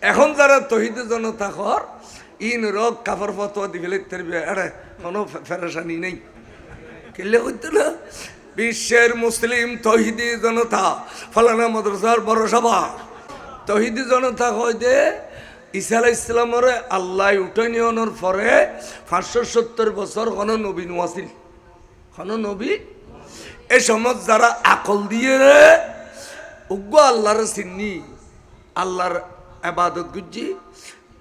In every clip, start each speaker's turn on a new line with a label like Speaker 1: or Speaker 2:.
Speaker 1: এখন যারা তহিদে জনতা কর ইন রোগ কাফর ফতোয়া দি ফেলে তেরবে আরে কোনো ফেরেশানি নেই কেলে হইতো না বিশ্বের মুসলিম তহিদি জনতা ফলানা মাদ্রাসার বড় সভা তহিদি জনতা কয় দে ঈসা আলাইহিস সালামের আল্লাহ উঠাই নিয়নোর পরে 570 বছর কোনো নবী নওয়াছিল কোনো নবী এই সমাজ যারা আকল দিয়ে উগ্র আল্লাহর চিন্নি আল্লাহর ইবাদত গুজি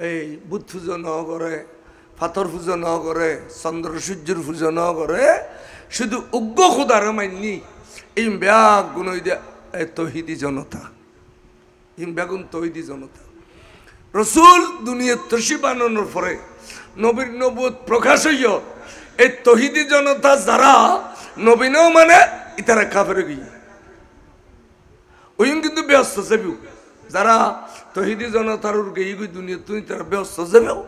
Speaker 1: এই বুত পূজা ন করে পাথর পূজা ন করে চন্দ্র সূর্যের পূজা ন করে শুধু উগ্র খোদার মাননি এই ব্যাগ গুণ তহিদি জনতা ইম বেগুন তহিদি জনতা রসুল দুনিয়ার তসি বানানোর পরে নবীর নবুয়ত প্রকাশ হইয় এই তহিদি জনতা যারা নবীনও মানে ইতারা কাফের গিয়ে ওইম কিন্তু ব্যস্ত যাবেও যারা তহিদি জনতার গেই গই দুনিয়া তুই তারা ব্যস্ত যাবেও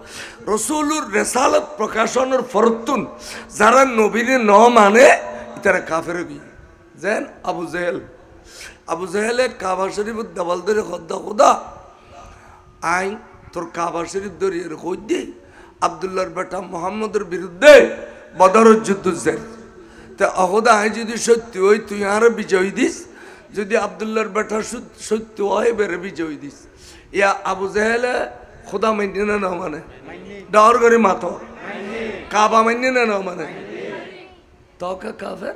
Speaker 1: রসুলুর রেসালত প্রকাশনের ফরতুন যারা নবীরে ন মানে ইতারা কাফের গিয়ে যেন আবু জেহেলে কাবা শরীফ দেওয়াল ধরে খদ্দা খোদা আই তোর কাবা শরীফ ধরিয়ে কই দি আব্দুল্লাহর বেটা মোহাম্মদের বিরুদ্ধে বদরের যুদ্ধ যায় তা অহদা আই যদি সত্যি হই তুই আর বিজয় দিস যদি আব্দুল্লাহর বেটা সত্য হয় বেড়ে বিজয় দিস ইয়া আবু জেহেলে খোদা মান্য না মানে ডর করে মাতো কাবা মান্য না মানে তকা কাফের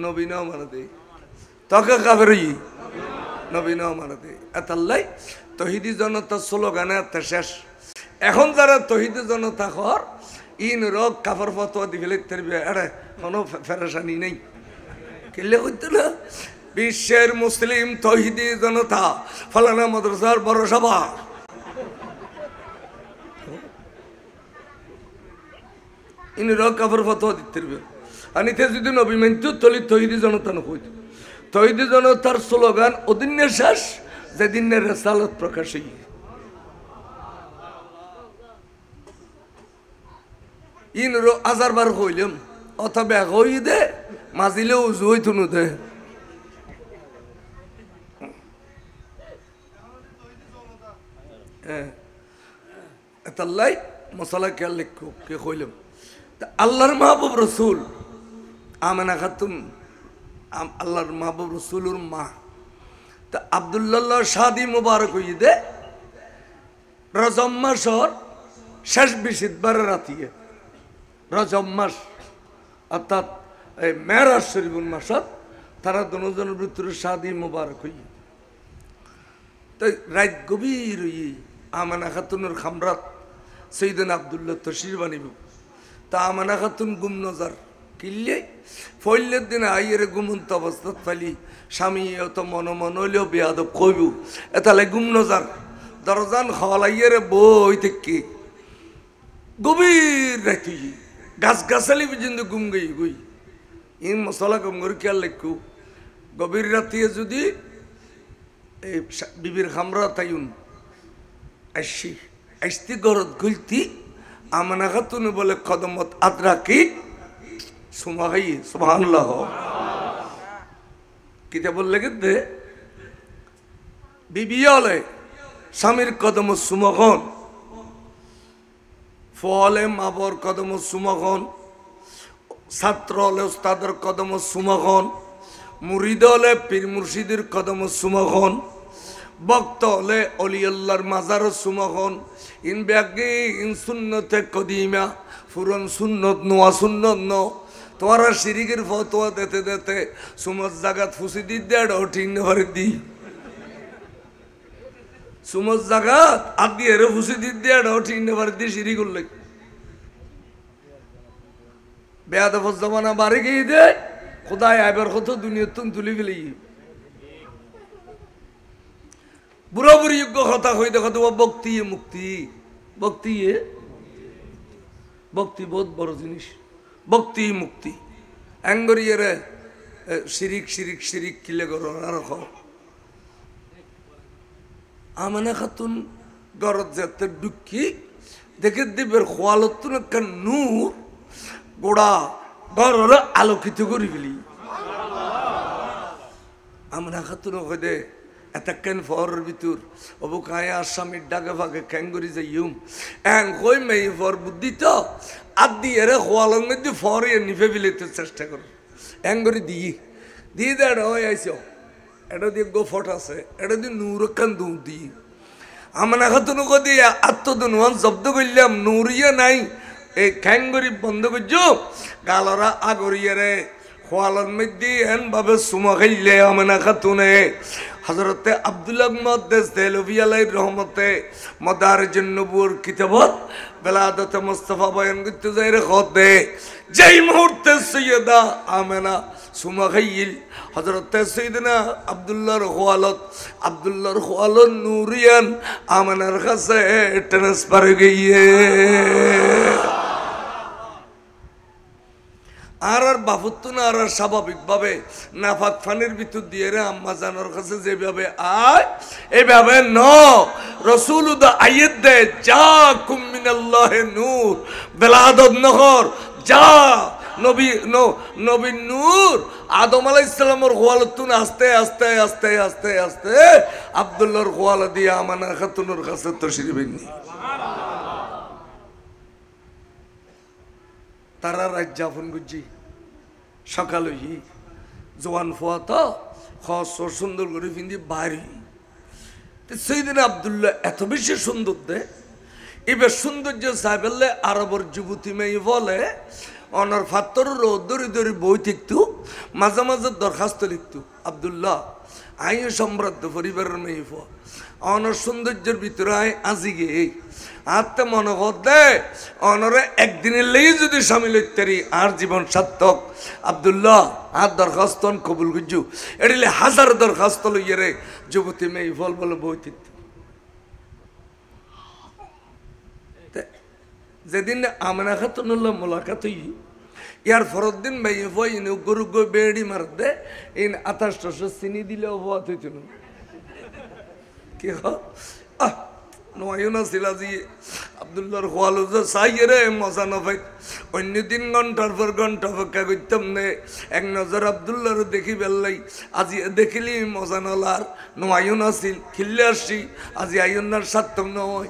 Speaker 1: নবী নাও মানে দে তকা কাফের ই নবী নাও মানে দে এতাল্লাই তহিদি জনতা স্লোগানে এত শেষ এখন যারা তহিদি জনতা কর ইন রোগ কাফর ফতোয়া দি ফেলে তেরবে আরে কোনো ফেরেশানি নেই কেলে হইতো না বিশ্বের মুসলিম তহিদি জনতা ফলানা মাদ্রাসার বড় সভা ইন রোগ কাফর ফতোয়া দিতে আনিতে যদি নবী মানতো তলি তহিদি জনতা নকইত তহিদি জনতার স্লোগান ওদিনের শেষ যেদিনের রেসালত প্রকাশ ইন হাজারবার কইলাম অথবা কই দে মাজিলে উজু হইতো না দে এতাল্লাই মশলা খেয়াল লিখো কে কইলাম আল্লাহর মাহবুব রসুল আমেনা খাতুন আল্লাহর মাহবুব রসুলুর মা তা আব্দুল্লাহ শাদি মুবারক হই দে রজব মাসর শেষ বিশিদবার রাতিয়ে রজব মাস অর্থাৎ এই মেরাজ শরীফুল মাসত তারা দুজনের ভিতরে শাদি মুবারক হই তো রাত গভীর হই আমানা খাতুনের খামরাত সৈয়দনা আব্দুল্লাহ তশরিফ বানিব তা আমানা খাতুন গুম নজর কিনলে ফইলের দিনে আইয়ের গুমন্ত অবস্থাত ফালি স্বামী অত মন হইলেও বেয়াদব কইব এতালে গুম নজর দরজান হলাইয়ের বই থেকে গভীর রাতি গাছ গাছালি পর্যন্ত গুম গই গই ইন মশলা কম করে খেয়াল লেখু গভীর রাতে যদি এই বিবির খামরা তাইন আসতি গরত গুলতি আমানা খাতুন বলে কদমত আদ্রাকি সুমাই সুবহানাল্লাহ কিতা বললে কিন্তু বিবি হলে স্বামীর কদম সুমখন ফলে মাবর কদম সুমখন ছাত্র হলে উস্তাদের কদম সুমখন মুরিদ হলে পীর মুর্শিদের কদম সুমখন ভক্ত হলে অলি আল্লাহর মাজার সুমখন ইন ব্যাগে ইন সুন্নতে কদিমা ফুরন সুন্নত নোয়া সুন্নত ন তোমারা শিরিকের ফতোয়া দিতে দিতে সুমত জাগাত ফুসি দি দেড় ঠিক নেবার দি সুমত জাগাত আদি এর ফুসি দি দেড় ঠিক নেবার দি শিরি করলে বেয়াদ ফজমানা বাড়ি গিয়ে দে খোদায় আইবার কত দুনিয়ার তুন তুলি ফেলি বুড়া বুড়ি যোগ্য কথা হই দেখো তো ভক্তি মুক্তি ভক্তি ভক্তি বহুত বড় জিনিস ভক্তি মুক্তি অ্যাঙ্গরিয়ার শিরিক শিরিক শিরিক কিলে করো না রাখ আমানা খাতুন গরত যেতে দুঃখী দেখে দিবের খোয়ালত একটা নূর গোড়া ঘর আলোকিত করি ফেলি আমানা খাতুন দে এতক্ষণ ফরের ভিতর অবু খায় আসামির ডাকে ফাঁকে খ্যাঙ্গুরি যাইম কই মেই ফর বুদ্ধি তো আদি এরে খোয়ালের মধ্যে ফরে নিভে ফেলিতে চেষ্টা করো এঙ্গরি দিয়ে দে এটা হয়ে আইস এটা দিয়ে গোফট আছে এটা দিয়ে নূরক্ষণ দু দিই আমার খাতুন দিয়ে আত্মদুন শব্দ করলাম নূরিয়া নাই এই খ্যাঙ্গুরি বন্ধ করছো গালরা আগরিয়ে রে খোয়ালের মধ্যে এন ভাবে সুমা খাইলে আমার খাতুনে হযরতে আব্দুল্লাহ মুহাদ্দিস দেহলভী আলাইহির রহমতে মাদারিজুন নবুওয়ার কিতাবত বেলাদতে মুস্তাফা বয়ান করতে যাই রে খদে যেই মুহূর্তে সৈয়দা আমেনা সুমা খাইল হযরতে সাইয়েদনা আব্দুল্লাহর খোয়ালত নূরিয়ান আমেনার কাছে ট্রান্সফার গইয়ে আর বাফুত্তু না আর স্বাভাবিকভাবে নাফাক ফানির ভিতর দিয়ে রে আম্মা জানোর কাছে যেভাবে আয় এইভাবে ন রসুল আইয়ত দে যা কুমিনাল্লাহে নূর বেলাদত নহর যা নবী নূর আদম আলাইহিস সালামের খোয়ালতুন আস্তে আস্তে আস্তে আস্তে আস্তে আব্দুল্লাহর খোয়ালা দিয়ে আমানা খাতুনের কাছে তশরিফ নি তারা রাত যাপন করছি সকাল হই জোয়ান ফোয়া তো খস সুন্দর করে পিন্ধি বাড়ি সেইদিন আব্দুল্লাহ এত বেশি সুন্দর দে এবার সৌন্দর্য চাইবেলে আরবর যুবতী মেয়ে বলে অনার ফাত্তর দরি দরি বই থাকতো মাঝে মাঝে দরখাস্ত লিখতো আব্দুল্লাহ আই সম্রাট পরিবারের মেয়ে ফোয়া অনার সৌন্দর্যের ভিতরে আয় আজি গে আত্মা মনে দে অনরে একদিনের লেগে যদি সামিল হইতারি আর জীবন সার্থক আব্দুল্লাহ আর দরখাস্ত কবুল গুজু এড়িলে হাজার দরখাস্ত লইয়ে রে যুবতী মেয়ে ফল বলে বই থাকত যেদিন আমেনা খাতুনুল্লাহ মোলাকাত হই ইয়ার ফরত দিন মেয়ে ফই গরু গো বেড়ি মার দে ইন 2800 চিনি দিলে অবাত হইত না কি আহ নয়না সিলাজি আব্দুল্লাহর খোয়ালো যে চাইয়ে রে মজা নফাই অন্য 3 ঘন্টার পর ঘন্টা অপেক্ষা করতাম নে এক নজর আব্দুল্লাহর দেখি বেললাই আজি দেখিলি মজা নলার নয়ন আসিল খিল্লে আসছি আজি আইনার সার্থক নয়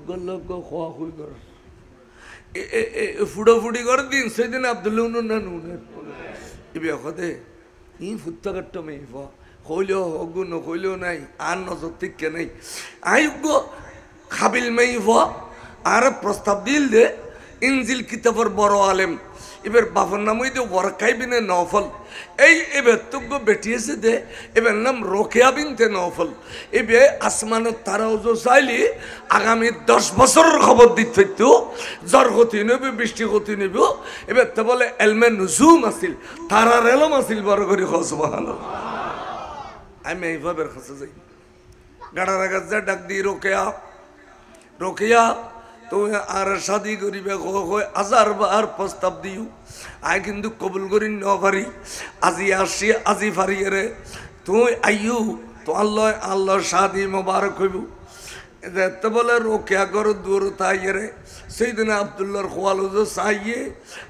Speaker 1: গল্লগ খোয়া খুই কর ফুড়াফুড়ি করে দিন সেদিন আব্দুল্লাহ না নুনের এবে দে ই ফুটতা কাট্ট মেয়ে হইলেও হগু নইলেও নাই আর নজর ঠিক নাই আয়োগ্য খাবিল মেয়ে আর প্রস্তাব দিল দে ইনজিল কিতাবের বড় আলেম এবার বাপর নাম ওই দে ওয়ারকাইবিনে নফল এই এবার তোগ্য বেটিয়েছে দে এবার নাম রোকেয়া বিনতে নফল এবে আসমানের তারাও যে চাইলি আগামী 10 বছরের খবর দিতে হইতো জ্বর গতি নেবে বৃষ্টি গতি নেব এবার তো বলে এলমে নুজুম আসিল তারার এলম আসিল বড় করে সুবহানাল্লাহ আমি এইভাবে কাছে যাই গাড়ার কাছে ডাক দিই রোকেয়া তুমি আর শাদি করিবে হাজার বার প্রস্তাব দিও আই কিন্তু কবুল করি ন পারি আজি আসি আজি পারি রে তুই আইয়ু তো আল্লাহ শাদি মোবারক হইব এতে বলে রোকেয়া করো দূর তাই রে সেইদিন আব্দুল্লাহর খোয়ালো যে চাইয়ে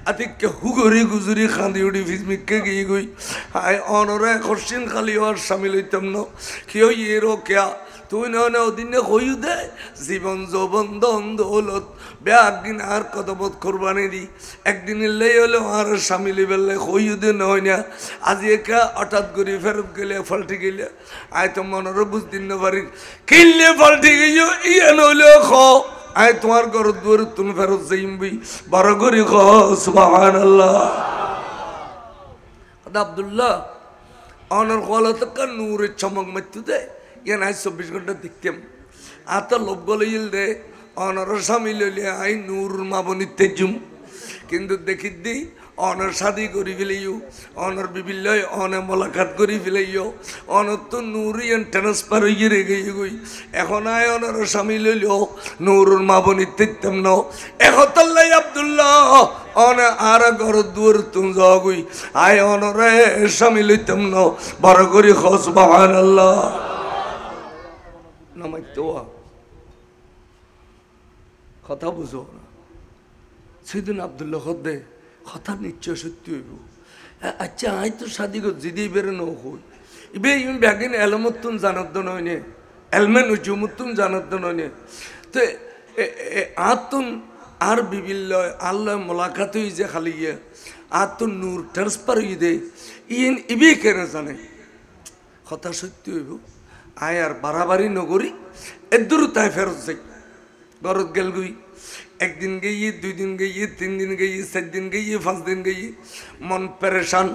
Speaker 1: আতিককে হুগরি গুজরি খাঁদি উড়ি ফিজমিককে গিয়ে গই হায় অনরে খরচিন খালি হওয়ার সামিল হইতাম ন কি হই এ রোকেয়া তুই না ওদিনে কইউ দে জীবন যৌবন দন দৌলত ব্যাগদিন আর কতবত কোরবানি দি একদিন লেই হলে আর সামিলি বেললে কইউ দে নয় না আজি একা হঠাৎ করে ফেরত গেলে ফাল্টি গেলে আয় তো মনের বুঝদিন না পারি কিনলে ফাল্টি গেও ইয়ে নইলে খ আয় তোমার ঘর দুয়ার তুমি ফেরত যাইবি বড় করে খ সুবহানাল্লাহ আব্দুল্লাহ অনর কলত কা নূরের চমক মারতে দে ইয়ান আজ 24 ঘন্টা দেখতাম আত লোভ গলিল দে অনর স্বামী লইলে আই নূর মাবনি তেজুম কিন্তু দেখি দি অনর শাদি করি ফেলাইও অনর বিভিন্ন অনে মোলাকাত করি ফেলাইও অনর তো নূরিয়ান ট্রান্সফার হয়ে রেগে গই এখন আয় অনর স্বামী লইল নূরুর মাবনি তেজতাম ন এখন আব্দুল্লাহ অনে আর ঘর দুয়ার তুম যাওয়া গই আয় অনরে স্বামী লইতাম ন বড় করি সুবহানাল্লাহ কথা বুঝো না সেদিন আব্দুল্লাহ দে কথা নিশ্চয় সত্যি হইব আচ্ছা আই তো শাদি কর যদি বেরোনো হই ইবে ইম ব্যাগিন এলমতুন জানাদ্দ নয়নে এলমেন উজুমুতুন জানাদ্দ নয়নে তো আতুন আর বিবিল্ল আল্লাহ মোলাকাত হই যে খালি গিয়ে আতুন নূর ট্রান্সফার হই দে ইন ইবি কেন জানে কথা সত্যি হইব আয় আর বাড়াবাড়ি নগরী এদুর তাই ফেরত যাই গরত গেল গুই একদিন গিয়ে 2 দিন গিয়ে 3 দিন গিয়ে 4 দিন গিয়ে 5 দিন গিয়ে মন পেরেশান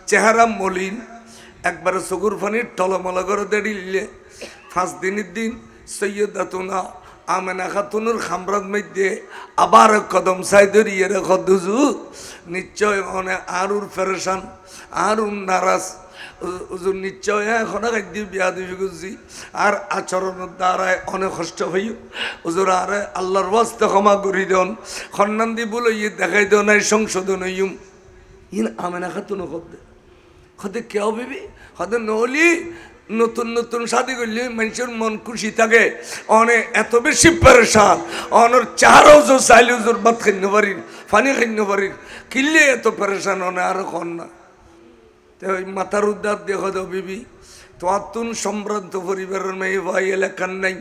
Speaker 1: চেহারা মলিন একবার চকুর ফানি টলমল করে দেড়িলে 5 দিনের দিন সৈয়দাতুনা আমেনা খাতুনের খামরাত মধ্যে আবার কদম সাইদের ইয়ের খদুজু নিশ্চয় অনেক আরুর পেরেশান আরুর নারাজ হুজুর নিশ্চয় এখন খাদ্য বিয়া দিবি করছি আর আচরণের দ্বারায় অনেক কষ্ট হই হুজুর আরে আল্লাহর ওয়াস্তে ক্ষমা করি দেন খন্নান দি বলে ইয়ে দেখাই দেও নাই সংশোধন হইম ইন আমেনা খাতুন খদে কেউ বিবি খদে নহলি নতুন নতুন শাদি করলে মানুষের মন খুশি থাকে অনেক এত বেশি পেরেশান অনর চারও যে চাইলে হুজুর ভাত খাইতে পারির পানি খাইতে পারির কিনলে এত পেরেশান অনেক আর কন না ওই মাথার উদ্ধার দেখো দাও বিবি তোমার তুন সম্ভ্রান্ত পরিবারের মেয়ে ভাই এলাকার নাই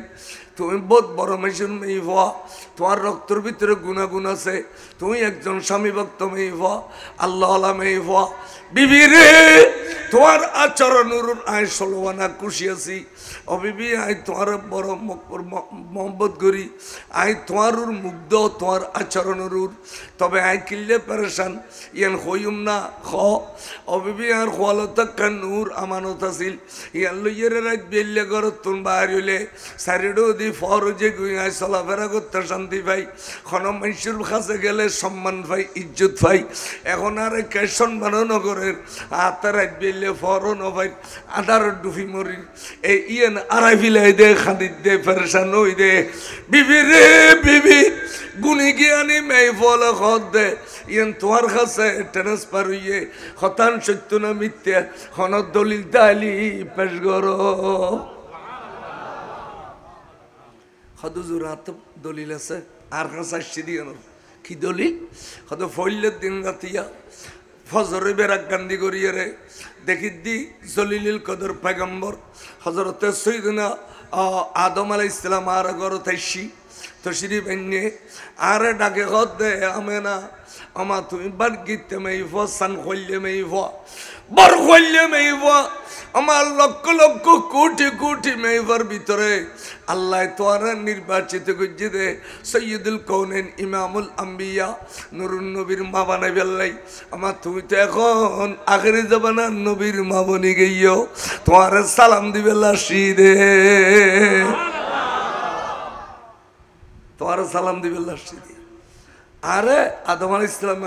Speaker 1: তুমি বহুত বড় মেশিন মেয়ে হওয়া তোমার রক্তর ভিতরে গুণাগুণ আছে তুমি একজন স্বামী ভক্ত মেয়ে হওয়া আল্লাহ আলা মেয়ে হওয়া বিবি রে তোমার আচরণের আয় সলবানা খুশি আছি ও বিবি আই তোমার বড় মোহাম্মত করি আই তোমার মুগ্ধ তোমার আচরণের তবে আই কিনলে পেরেশান ইয়ান হইম না খ ও বিবি আর খোয়ালত নূর আমানত আছিল ইয়ান লইয়ের রাত বেললে ঘর তুন বাহার হইলে সারিডো দি ফর যে গুই আই চলাফেরা করতে শান্তি পাই খন মানুষের কাছে গেলে সম্মান পাই ইজ্জত পাই এখন আর ক্যাশন বানানো করে হাতে রাত বেললে ফরও নপাই আধার ডুফি মরি এই ইয়েন আড়াই ফিলাই দে খাদির দে পেরেশান হই দে বিবি রে বিবি গুণী জ্ঞানী মেয়ে ফল খত দে ইয়েন তোমার কাছে ট্রান্সফার হইয়ে হতান সত্য না মিথ্যা হন দলিল দালি পেশ করো হদুজুর হাত দলিল আছে আর কাছে আসছি দিয়ে কি দলিল হয়তো ফইলের দিন রাতিয়া ফজরে বেরাক গান্ধী করিয়ে রে দেখি দি জলিলুল কদর পয়গম্বর হজরতে সৈয়দনা আদম আলাইহিস সালাম আর গর তাইছি তশরিফ এনে আর ডাকে হদ দে আমেনা আমা তুমি বার গিতে মেইফ সান খইলে মেইফ বার খইলে মেইফ আমার লক্ষ লক্ষ কোটি কোটি মেইফার ভিতরে আল্লাহ তোরা নির্বাচিত করছে দে সৈয়দুল কৌনেন ইমামুল আম্বিয়া নুরুন নবীর মা বানাই ফেললাই আমার তুমি তো এখন আখেরি জামানার নবীর মা বনি গইও তোমার সালাম দিবে লাসি দে তোমার সালাম দিবে লাসি দে আরে আদম আলাইহিস সালাম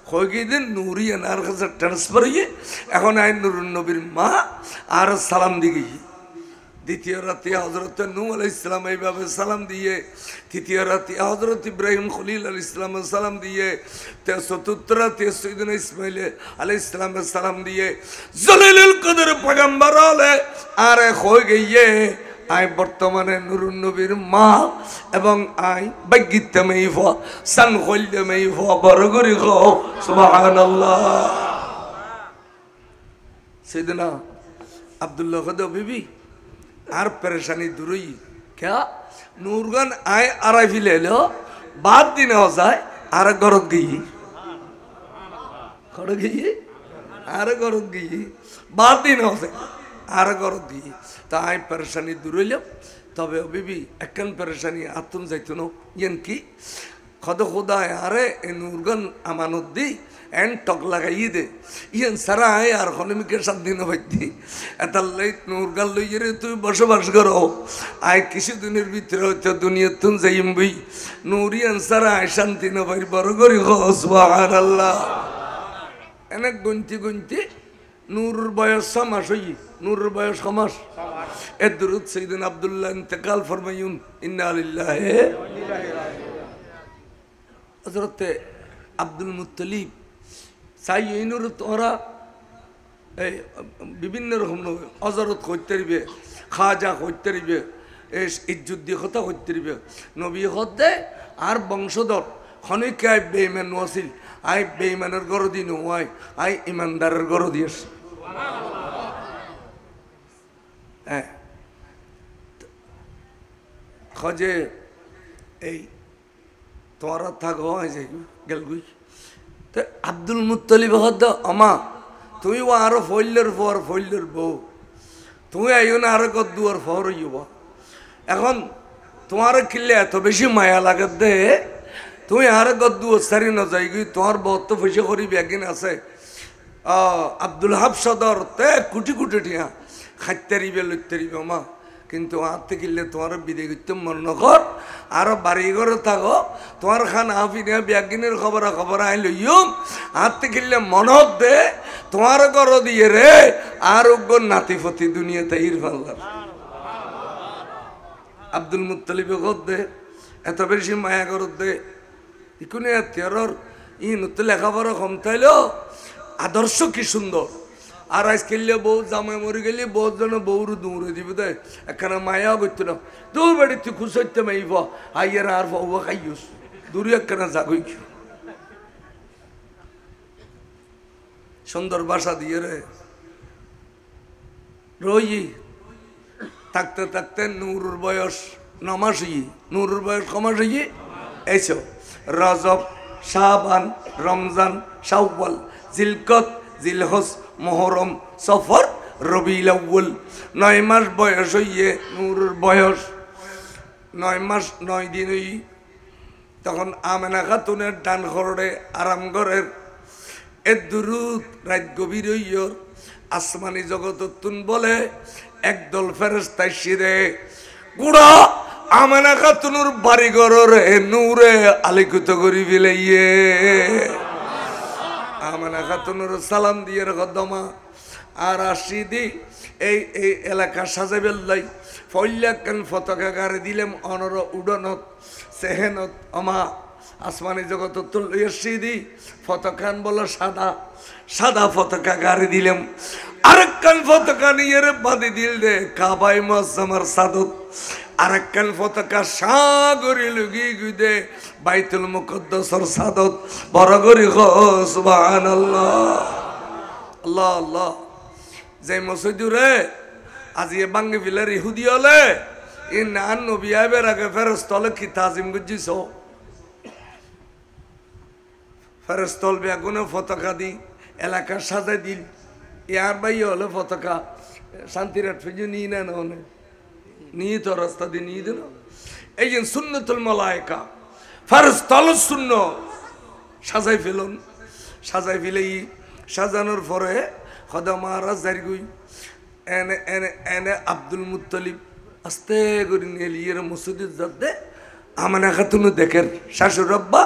Speaker 1: কই দিন নূরি আর কাছে ট্রান্সফার হয়ে এখন আই নুরুন নবীর মা আর সালাম দিগি দ্বিতীয় রাতে হযরত নূহ আলাইহিস সালাম এইভাবে সালাম দিয়ে তৃতীয় রাতে হযরত ইব্রাহিম খলিল আলাইহিস সালাম সালাম দিয়ে চতুর্থ রাতে সৈয়দনা ইসমাঈল আলাইহিস সালাম সালাম দিয়ে জলিলুল কদর পয়গম্বর আলে আরে কই গিয়ে আই বর্তমানে নুরুন নবীর মা এবং আই বাগিতে মেইফ সান খইলে মেইফ বড় করে গো সুবহানাল্লাহ সৈয়দনা আব্দুল্লাহ খদ বিবি আর পরেশানি দূরই क्या नूरगन आए आरा फिले लो बात दिन हो जाए आरा गरत गई खड़ गई आरा गरत गई बात दिन हो जाए आरा गरत गई ताई परेशानी दूर लो तबे अभी भी एकन परेशानी आतुन जाइतुनो यंकी खद खुदा यारे नूरगन अमानत दी एंड टक लगाई दे यन सारा है यार खाने में कैसा दिन होती एतल्ले नूरगन लो ये तू बसबास करो आय किसी दुनिया भीतर होते दुनिया तुम जाइम भी नूरी अंसारा शांति न भाई बरगरी हो सुबहानल्लाह एने गुंती गुंती नूर बयस समास हुई नूर बयस समास एदरुद सैयदना अब्दुल्लाह इंतकाल फरमायून इन्ना लिल्लाहि हज़रत अब्दुल मुत्तलिब साई नूर तोरा विभिन्न रकम हजरत करते रहिबे खाजा करते रहिबे इज्जत दिए कथा करते रहिबे नबी हदे आर वंशधर खनिक आय बेईमान आसिल आय बेईमानेर घर दी नय आय ईमानदारेर घर दिएस হ্যাঁ খজে এই তোমার থাকো গেলগুই তো আব্দুল মুত্তলিব হদ আমা তুমি আরো ফইলের পর ফইলের বউ তুমি আইও না আরো কদ্দুয়ার ফর হইব এখন তোমার কিনলে এত বেশি মায়া লাগে দে তুমি আরো কদ্দুয়ার সারি না যাই গই তোমার বহুত তো পয়সা করি ব্যাগিন আছে আব্দুল হাব সদর তে কোটি কোটি টিয়া খাইতারিবে লইতারিবে মা কিন্তু হাতে কিনলে তোমার বিদে করতে মন নকর আরো বাড়ি ঘরে থাকো তোমার খান আফিনে ব্যাগিনের খবর আই লইম হাতে কিনলে মনত দে তোমার ঘর দিয়ে রে আর নাতিফতি দুনিয়াতে ইরফাল্লার আব্দুল মুত্তালিব কর দে এত বেশি মায়া কর দে ইকুনে তেরর ই নতে লেখাপড়া কম তাইলো আদর্শ কি সুন্দর আর আজ খেললে বউ জামাই মরে গেলে বহুত জন বউরু দৌড়ে দিব দে একখানা মায়াও করতো না দূর বাড়ি তুই খুশ হইতে মাইব আইয়ার আর বউ খাইস দূরে একখানা জাগই সুন্দর বাসা দিয়ে রে রই থাকতে থাকতে নুরুর বয়স 9 মাস হই নুরুর বয়স কমাস হই এইসো রজব শাবান রমজান শাওয়াল জিলকত জিলহজ মুহরম সফর রবিউল আউয়াল 9 মাস বয়স হইয়ে নুরুর বয়স 9 মাস 9 দিন হই তখন আমেনা খাতুনের ডান খরড়ে আরাম ঘরের এর দুরুদ রাত গভীর হইয়র আসমানি জগত তুন বলে একদল ফেরেশতা শিরে গুড়া আমেনা খাতুনুর বাড়ি ঘরের নূরে আলোকিত করি ফেলাইয়ে আমেনা খাতুনুর সালাম দিয়ে কদমা আর আসিদি এই এই এলাকা সাজাবেল লাই ফইলাকান পতাকা গাড়ি দিলাম অনর উডনত সেহেনত আমা আসমানি জগত তুলিয়ে সিদি পতাকান বলো সাদা সাদা পতাকা গাড়ি দিলাম আরেকখান পতাকা নিয়ে বাঁধি দিল রে কাবাই মুআজ্জামার সাদত আরেকখান পতাকা সাগরি লুগি গুদে বাইতুল মুকদ্দাসের সাদত বড় করি সুবহানাল্লাহ আল্লাহ আল্লাহ যে মসজিদুরে আজি বাঙ্গি ফিলার ইহুদি হলে ই নান নবী আইবের আগে ফেরেশতা কি তাজিম গুজিস ফেরেশতা বেগুনে পতাকা দি এলাকা সাজাই দিল ইয়ার ভাই হলো পতাকা শান্তিরাট ফিজু নিয়ে না নিয়ে তো রাস্তা দিয়ে নিয়ে দিল এই যে সুন্নতুল মালায়েকা ফেরেশতা শূন্য সাজাই ফেলুন সাজাই ফেলেই সাজানোর পরে খোদা মহারাজ জারিগুই এনে এনে এনে আব্দুল মুত্তালিব আস্তে করে নিয়ে মসজিদ যাতে আমানা খাতুন দেখেন শাশুর আব্বা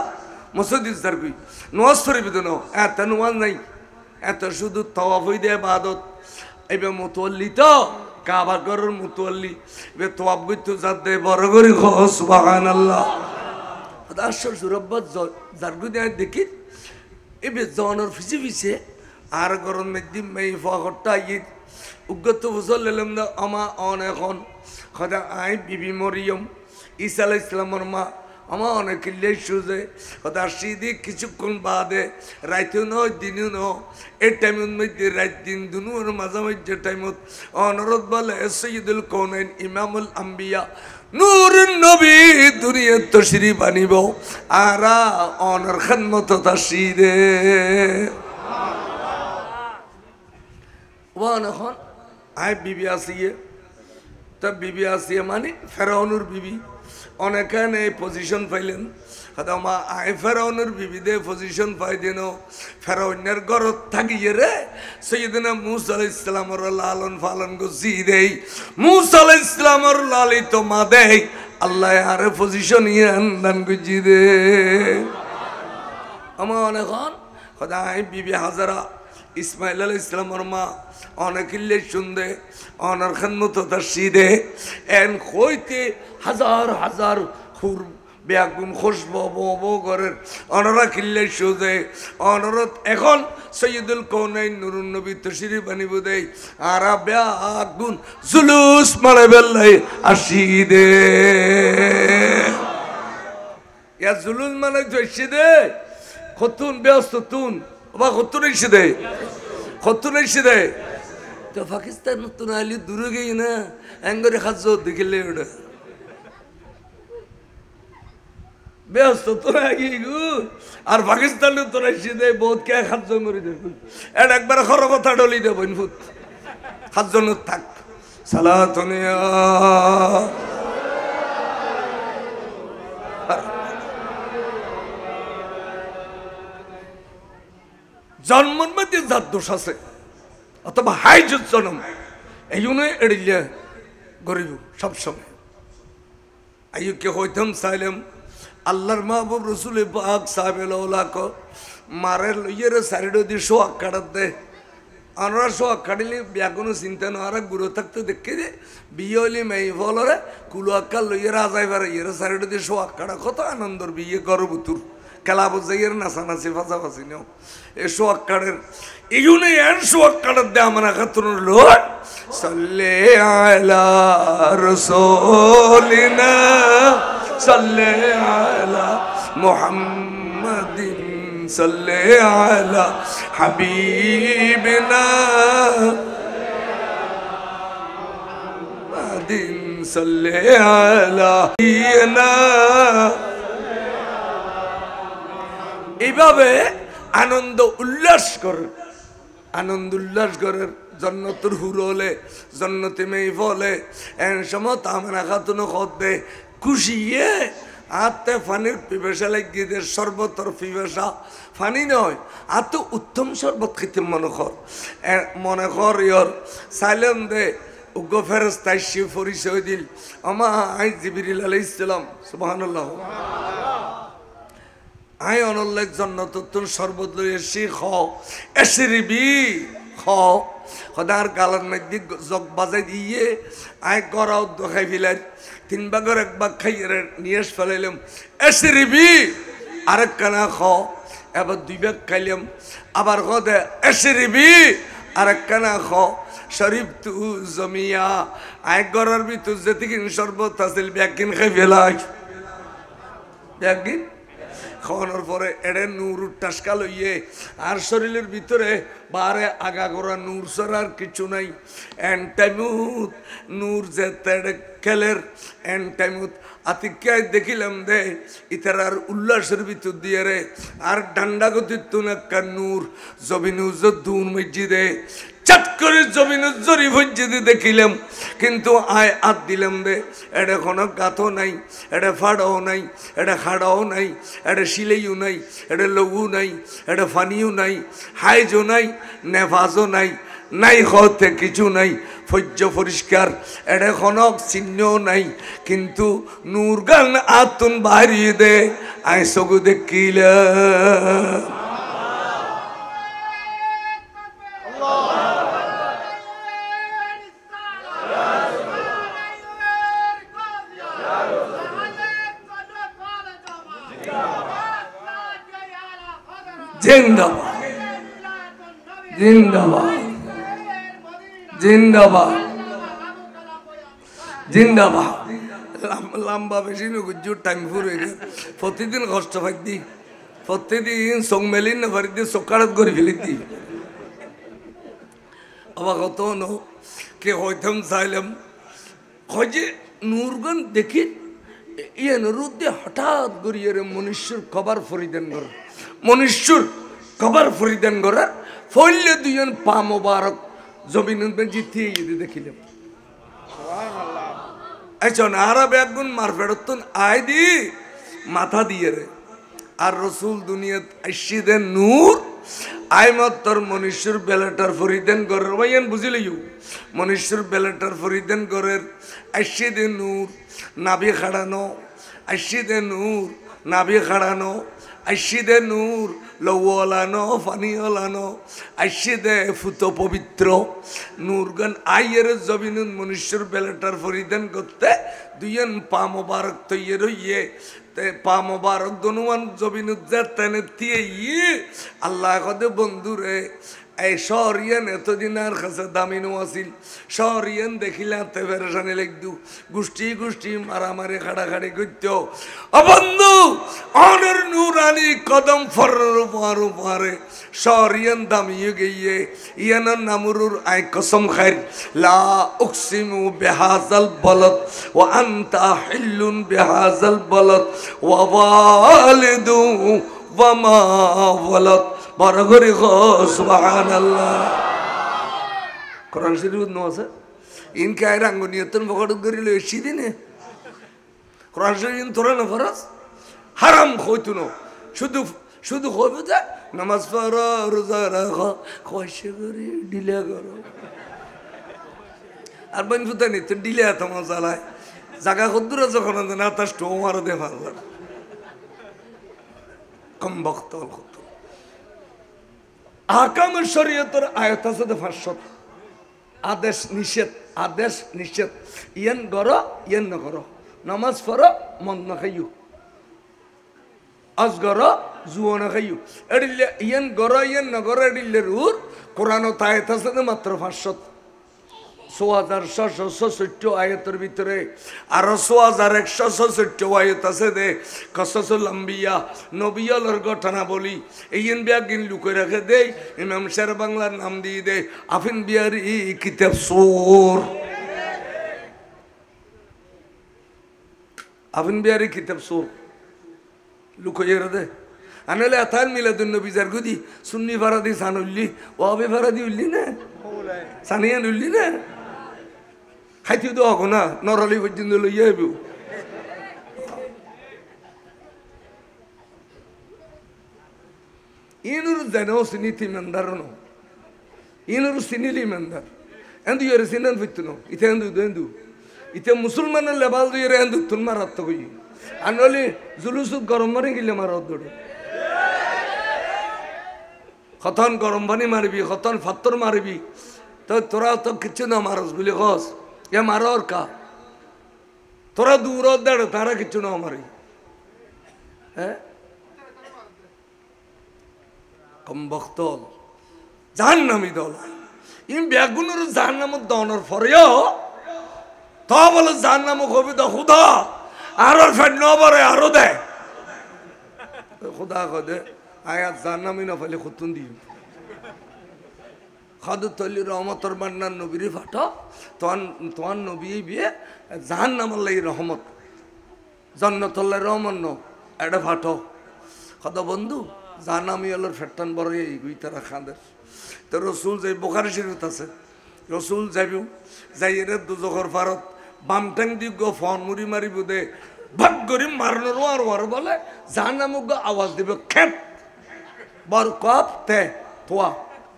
Speaker 1: মসজিদ জারগুই নোয়াজ শরীফ দেন এত নোয়াজ নাই এত শুধু তওয়াফ হই দেয় ইবাদত এবে মুতাল্লি তো কাবা ঘরের মুতাল্লি এবে তওয়াফ করতে যাতে বড় করে সুবহানাল্লাহ খোদা শাশুর আব্বা জারগুই দেয় দেখি এবে জনের ফিসে ফিসে আর গরম মেদিম মেই ফকরটা ঈদ উগ্গত বুঝল লেলাম না আমা অন এখন খোদা আই বিবি মরিয়ম ঈসা আলাইহিস সালামের মা আমা অনেক কিল্লে সুজে খোদা সিদি কিছুক্ষণ বাদে রাইতেও নয় দিনও ন এই টাইমের মধ্যে রাত দিন দুনুর মাঝামাঝি টাইমত অনুরোধ বলে সৈয়দুল কৌনাইন ইমামুল আম্বিয়া নূরুন নবী দুনিয়া তশরিফ আনিব আরা অনর খিদমত তাসিদে ওয়ান এখন আই বিবি আসিয়ে তা বিবি আসিয়ে মানে ফেরাউনুর বিবি অনেকেন এই পজিশন পাইলেন হয়তো মা আই ফেরাউনুর বিবি দে পজিশন পাই দেন ফেরাউনের ঘরত থাকিয়ে রে সৈয়দনা মুসা আলাইহিস সালামের লালন পালন গুছি দেই মুসা আলাইহিস সালামের লালিত মা দেই আল্লাহ আরে পজিশন ইয়ান দান গুজি দে আমার অনেকন হয়তো আই বিবি হাজারা ইসমাইল আলাইহিস সালামের মা অনেকিল্লে শুনদে অনার খিদমত তাসিদে এন কইতে হাজার হাজার হুর বেগুন খুশবু বো ঘরের অনরা কিল্লে শুদে অনরত এখন সৈয়দুল কৌনাইন নুরুন নবী তশরিফ আনিব দেই আর বেগুন জুলুস মানে বেল্লাই আসিদে ইয়া জুলুস মানে জইছিদে খতুন ব্যস্ত তুন বা খতুন ইসিদে খতুন ইসিদে তো পাকিস্তান তো নাহলে দূরে গেই না এঙ্গরে খাদ্য দেখিলে ওটা ব্যস্ত তোরা গিয়ে গু আর পাকিস্তানে তোরা সিধে বহুত কে খাদ্য করে দেখুন এটা একবার খর কথা ডলি দেবেন ফুট খাদ্য থাক সালাতুনিয়া জন্মর মধ্যে যার দোষ আছে অথবা হাইজুত জন্ম এই জন্য এড়িলে গরিব সবসময় আইকে হইতাম চাইলাম আল্লাহর মাহবুব রসুল পাক সাহেব মারে লইয়ের সাইড দিয়ে শো আকাড়াত দে আমরা শো আকাড়িলে বিয়া কোনো চিন্তা নয় গুরু থাকতে দেখে যে বিয়ে হইলে মেয়ে ফলরে কুলো আক্কা লইয়ের আজাই পারে ইয়ের সাইড দিয়ে শো আকাড়া কত আনন্দর বিয়ে করো বুতুর খেলা বোঝাইয়ের নাচানাচি ফাঁচাফাচি নেও এ শো আক্কাড়ের এই জন্য এর শো আক্কাড়াত দে আমার খাতুন লোক সাল্লে আলা রসুলিনা সাল্লে আলা মুহাম্মাদিন সাল্লে আলা হাবিবিনা মুহাম্মাদিন সাল্লে আলা ইনা এইভাবে আনন্দ উল্লাস করে জন্নতুর হুর হলে জন্নতে মেয়ে ফলে এন সময় তামনা খাতুন খদ্দে খুশিয়ে আতে ফানির পিবেশা লাগিয়ে দে সর্বতর পিবেশা ফানি নয় আত উত্তম শরবত খেতে মনে কর ইয়র সাইলেম দে উগ্র ফেরেশতা সে পরিচয় দিল আমা আই জিবরিল আলাইহিস সালাম সুবহানাল্লাহ আই অনল্লাহ জন্নতুর শরবত লই এসি খ এসরিবি খ খদার গালার মধ্যে জগ বাজাই দিয়ে আই গরাও দেখাই ফেলাই 3 ভাগের 1 ভাগ খাইয়ে নিয়ে ফেলাইলাম এসরিবি আরেক কানা খ এবার 2 ভাগ খাইলাম আবার খদে এসরিবি আরেক কানা খ শরীফ তু জমিয়া আই গরার ভিতর যেতে কিন শরবত আছিল ব্যাগিন খাই ফেলাই ব্যাগিন খাওয়ানোর পরে এড়ে নূর টাসকা লইয়ে আর শরীরের ভিতরে বারে আগা করা নূর সরার কিছু নাই এন্টাইমুত নূর যে খেলের এন্টাইমুত আতিকায় দেখিলাম দে ইতার আর উল্লাসের ভিতর দিয়ে রে আর ডান্ডা গতির তুনাক্কা নূর জবিনুজ দূর মসজিদে চাট করে জমিনের জরি ভজ্জিতে দেখিলাম কিন্তু আয় আত দিলাম দে এটা কোনো গাথও নাই এটা ফাড়াও নাই এটা খাড়াও নাই এটা সিলেইও নাই এটা লঘু নাই এটা ফানিও নাই হাইজও নাই নেফাজও নাই নাই হতে কিছু নাই ফজ্জ পরিষ্কার এটা কোনো চিহ্নও নাই কিন্তু নূর গান আতুন বাড়িয়ে দে আয় সগু দেখিলাম জিন্দাবাদ জিন্দাবাদ জিন্দাবাদ জিন্দাবাদ লম্বা বেশি নুজুর টাইম ফুরে প্রতিদিন কষ্ট পাই দি প্রতিদিন চোখ মেলি না পারি দিয়ে চোখাড়ত করে ফেলি দি আবার কত নো কে হইতাম চাইলাম হয় যে নূরগন দেখি ইয়ে নুরুদ্দে হঠাৎ করিয়ে মনুষ্যর খবর ফরিদেন কর মনুষ্যর খবর ফরিদেন করার ফইলে দুজন পা মোবারক জমিন জিতিয়ে দেখিলাম আচ্ছা আরব একগুণ মার ফেরতন আয় দি মাথা দিয়ে রে আর রসুল দুনিয়াত আইসি দেন নূর আইমত তোর মনুষ্যর বেলাটার ফরিদেন গরের ভাইয়ান বুঝিল মনুষ্যর বেলাটার ফরিদেন গরের আইসি দে নূর নাভি খাড়ানো আইসি দে নূর নাভি খাড়ানো আইসি দে নূর লৌ ওলানো ফানি ওলানো আইসি দে ফুতো পবিত্র নূরগন আইয়ের জমিনুন মনুষ্যর বেলাটার ফরিদেন করতে দুইজন পা মোবারক তৈয়ে রইয়ে পা মোবারক দনুয়ান জমিনুত তেনে দিয়ে আল্লাহ কদে বন্ধুরে এই শহরিয়ান এতদিন আর কাছে দামিনও আছিল শহরিয়ান দেখিলে হাতে ফেরেশানি লাগতো গোষ্ঠী গোষ্ঠী মারামারি খাড়াখাড়ি করত অবন্ধু অনর নুরানি কদম ফরর পারে শহরিয়ান দামিয়ে গিয়ে ইয়ানার নামুরুর আই কসম খাইর লা উকসিমু বিহাযাল বালাদ ওয়া আনতা হিল্লুন বিহাযাল বালাদ ওয়া ওয়ালিদু ওয়া মা ওয়ালাদ বরগরি সুবহানাল্লাহ কোরআন শরীফ নো আছে ইনকে আই রাঙ্গনিয়তন বকড় করিল এসিদিনে কোরআন শরীফ তোরা না ফরজ হারাম কইতুনো শুধু শুধু কইবে যে নামাজ পড়ো রোজা রাখো কইছে করে ডিলে করো আর বন ফুতানি তো ডিলে এত মজা লাগে জায়গা কদ্দুরা যখন না তা স্টো মারো দে পারলা কম বক্তল কত আহকাম শরীয়তের আয়াত আছে 500 আদেশ নিষেধ ইয়ান করো ইয়ান না করো নামাজ পড়ো মন না খাইও আজ করো জুয়া না খাইও এডিলে ইয়ান করো ইয়ান না করো এডিলে রুর কোরআন আয়াত আছে মাত্র 500 6666 আয়াতের ভিতরে আর 6166 আয়াত আছে দে কসসুল আম্বিয়া নবিয়লর ঘটনা বলি এইন বিয়াগিন লুকে রেখে দেই ইমাম শের বাংলার নাম দিয়ে দে আফিন বিয়ারি কিতাব সূর আফিন বিয়ারি কিতাব সূর লুকে রে দে আনলে আতান মিলাদুন নবী জারগুদি সুন্নি ফারাদি সানুল্লি ওয়াবি ফারাদি উল্লি না সানিয়ান উল্লি না খাইতে তো হবো না নরলি পর্যন্ত লইয়া হইব ইনুর জানো সিনিতি ইমানদার ন ইনুর সিনিলি ইমানদার এন্দু ইয়ে সিনান ফিরত ন ইতে এন্দু ইতে মুসলমানের লেবাল দিয়ে এন্দু তুন মারাত তো কই আনলি জুলুসু গরম মারি গিলে মারাত দৌড় খতন গরম পানি মারবি খতন ফাত্তর মারবি তো তোরা তো কিছু না মারস বলে কস এ মারর কা তোরা দূর দেড় তারা কিছু না মারি হ্যাঁ কম বক্তল জাহান্নামী দল ইম বেগুনের জাহান্নামত দনের পরেও তো বলে জাহান্নামক হবে তো খুদা আরো ফেট নবরে আরো দে খুদা কদে আয়াত জাহান্নামী না ফেলে খুতুন দিই খাদুতলি রহমতর বান্নার নবীর ফাটো তোমার নবী বিয়ে জাহান্নামাল্লাই রহমত জন্নতল্লাই রহমান এটা ফাটো খাদ বন্ধু জাহান্নামী আলোর ফেটটান বড় এই তারা খাঁদের তো রসুল যাই বোখারি শরীফ আছে রসুল যাইব যাই এর দুজখর ভারত বামটাং দিগ ফন মুড়ি মারিব দে ভাগ করি মারনোর আর বলে জাহান্নামক আওয়াজ দিব খেত বর কপ তে তোয়া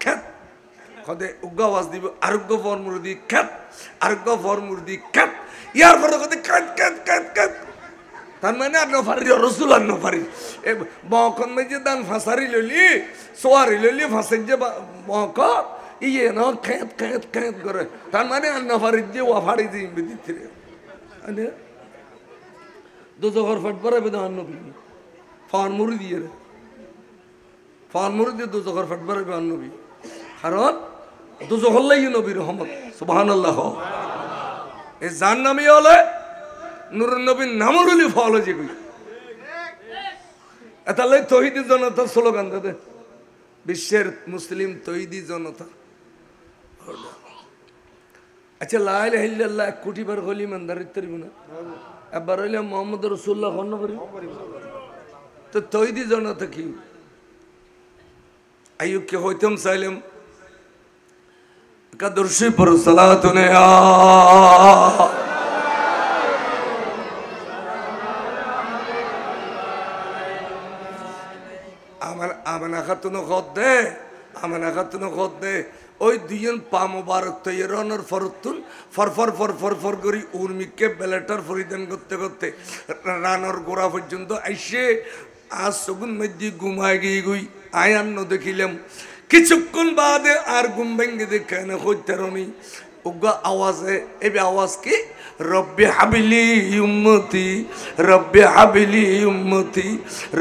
Speaker 1: খেত কদে উগ্গ আওয়াজ দিব আরোগ্য ফর্মুর দি খেত আরোগ্য ফর্মুর দি খেত ইয়ার পরে কদে খেত খেত খেত খেত তার মানে আর নফারি রসুল আর নফারি এ বখন মেজে দান ফাঁসারি লইলি সোয়ারি লইলি ফাঁসের যে বক ইয়ে ন খেত খেত খেত করে তার মানে আর নফারি যে ওয়াফারি যে দিতে রে দুজখর ফট পরে বেদন নবী ফর্মুর দিয়ে রে ফর্মুর দিয়ে দুজখর ফট পরে বেদন নবী কারণ দুজখল্লাই নবী রহমত সুবহানাল্লাহ এই জাহান্নামী হলে নুরুন নবীর নামরুলি ফল হয়েছে কই এতালে তৌহিদি জনতা স্লোগান দে বিশ্বের মুসলিম তৌহিদি জনতা আচ্ছা লা ইলাহা ইল্লাল্লাহ 1 কোটি বার হলি ইমানদারিত তরিব না একবার হইলে মুহাম্মদ রাসূলুল্লাহ হন করি তো তৌহিদি জনতা কি আইয়ুবকে হইতম সাইলাম কাদরশি পর সালাতুন ইয়া আমানা খাতুন খত দে ওই দুইজন পা মোবারক তৈরনের ফরতুন ফরফর ফরফর ফর করি উর্মিককে বেলেটার পরিধান করতে করতে রানর গোড়া পর্যন্ত আইসে আজ সগুন মধ্যে ঘুমায় গিয়ে গুই আয়ান্ন দেখিলাম কিছুক্ষণ বাদে আর ঘুম ভেঙে দেখে না হইতারনি উগ্র আওয়াজে এবে আওয়াজ কি রব্বি হাবিলি উম্মতি রব্বি হাবিলি উম্মতি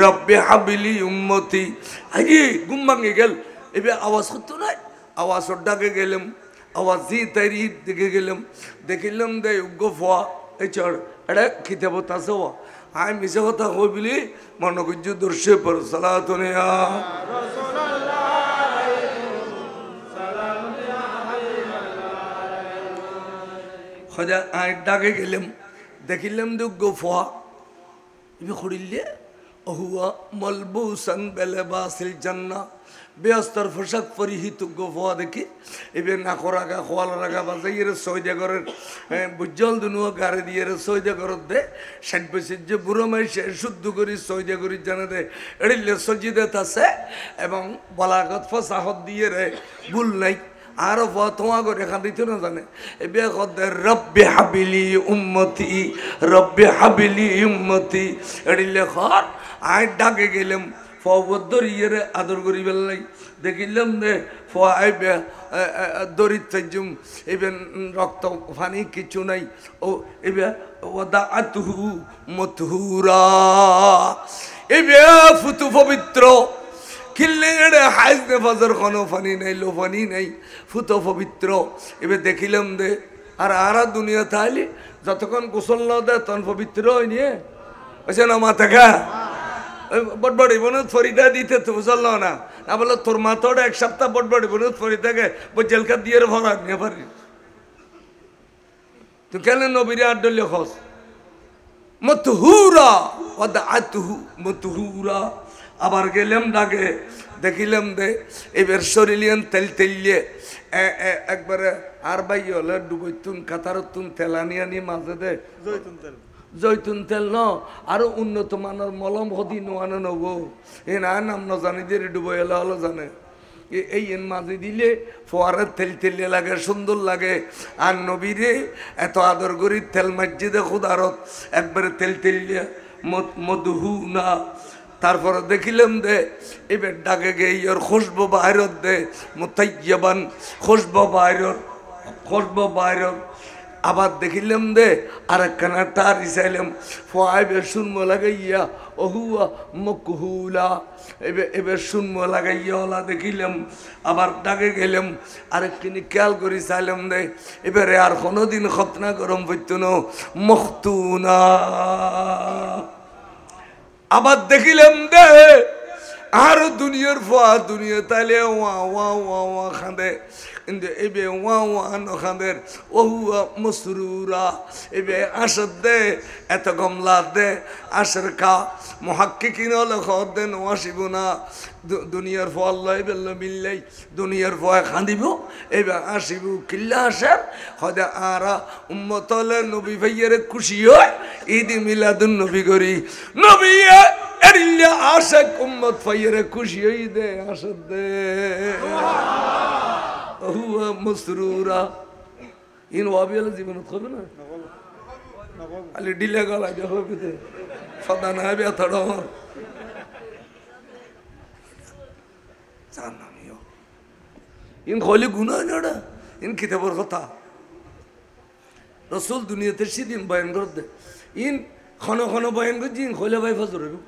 Speaker 1: রব্বি হাবিলি উম্মতি আগে ঘুম ভাঙে গেল এবে আওয়াজ করতো না আওয়াজ ডাকে গেলাম আওয়াজ জি তাইরি দিকে গেলাম দেখিলাম দে উগ্র ফোয়া এই চড় এটা খিতে বতাছে হওয়া আই মিশে কথা কই বলি মনে করছি দর্শে পর সালাতুনিয়া খোঁজা আই ডাকে গেলাম দেখিলাম দে উগ্র ফোয়া ইবে খড়িলে অহুয়া মলবুসান বেলেবাসিল জান্না বেস্তর পোশাক পরিহিত গোফা দেখি এবার নাকর আগা খোয়াল রাগা বাজাই এর সৈদাগরের বুজ্জল দুনুয়া গাড়ি দিয়ে সৈদাগর দে 60 বছর যে বুড়ো মাইসে শুদ্ধ করি সৈদাগরি জানা দে এড়িলে সজিদে আছে এবং বলাগত ফসাহত দিয়ে রে ভুল নাই আর তোমা করে এখান দিতে না জানে এবার কদে রব্বি হাবিলি উম্মতি এড়িলে খর আয় ডাকে গেলাম ফবদ্দর ইয়েরে আদর করি বেলাই দেখিলাম দে ফাইবে দরিত তাইজুম এবেন রক্ত পানি কিছু নাই ও এবে ওয়াদাআতুহু মতহুরা এবে ফুতু পবিত্র কিল্লে এড়ে হাইজ নে ফজর কোনো পানি নাই লো পানি নাই ফুতু পবিত্র এবে দেখিলাম দে আর আরা দুনিয়া তাইলি যতক্ষণ গোসল না দেয় তখন পবিত্র হয় নিয়ে আছে না মাথা খা বটবড়ি বনুত ফরিদা দিতে তো বুঝল না না বলে তোর মাথাটা এক সপ্তাহ বটবড়ি বনুত ফরিদাকে জেলকা দিয়ে ভরা নিয়ে পারি তুই কেন নবীরে আড্ডলে খস মতহুরা ওয়াদাআতুহু মতহুরা আবার গেলাম ডাকে দেখিলাম দে এবার শরীলিয়ান তেল তেলিয়ে একবারে আর বাই হলে ডুবইতুন কাতারতুন তেলানিয়া নিয়ে মাঝে দে জৈতুন তেল ন আরো উন্নত মানের মলম হদি নোয়ানো নব এ না নাম ন জানি দিয়ে ডুবো এলা হলো জানে এই এন মাঝে দিলে ফোয়ারের তেল তেলে লাগে সুন্দর লাগে আর নবীরে এত আদর করি তেল মসজিদে খুদারত একবারে তেল তেলিয়ে মধুহু না তারপরে দেখিলাম দে এবার ডাকে গে ইয়ার খুশবো বাইরত দে মুতাইয়াবান খুশবো বাইরত আবার দেখিলাম দে আর একখানা তার ইসাইলাম ফোয়াইবে শুনবো লাগাইয়া অহুয়া মকহুলা এবার শুনবো লাগাইয়া ওলা দেখিলাম আবার ডাকে গেলাম আরেকখানি খেয়াল করি চাইলাম দে এবারে আর কোনোদিন খতনা গরম পড়তো না মখতুনা আবার দেখিলাম দে আর দুনিয়ার ফোয়া দুনিয়া তাইলে ওয়া ওয়া ওয়া ওয়া খাঁদে কিন্তু এবে ওয়া ওয়া নখাঁদের ওহুয়া মসরুরা এবে আসর দে এত কমলা দে আসর খা মহাক্কিকিন লখ দে নোয়াসিব না দুনিয়ার ফোয়া আল্লাহ বেল্ল মিল্লাই দুনিয়ার ফোয়া খাঁদিব এবে আসিব কিল্লা আসার হদে আরা উম্মতলে নবী ভাইয়ের খুশি হয় ঈদ মিলাদুন নবী করি নবী এরিল্লা আশাক উম্মত ভাইয়ের খুশি হই দে আসর দে হুয়া মসরুরা ইন ওয়াবিয়াল জীবন হবে না আলি ডিলে গলা যে হবে তে সদা না হবে থড় জানামিও ইন খলি গুনাহ নড়া ইন কিতাবর কথা রাসূল দুনিয়াতে সেদিন বয়ান করতে ইন খন খন বয়ান করছি ইন খলে ভাই ফজর হবে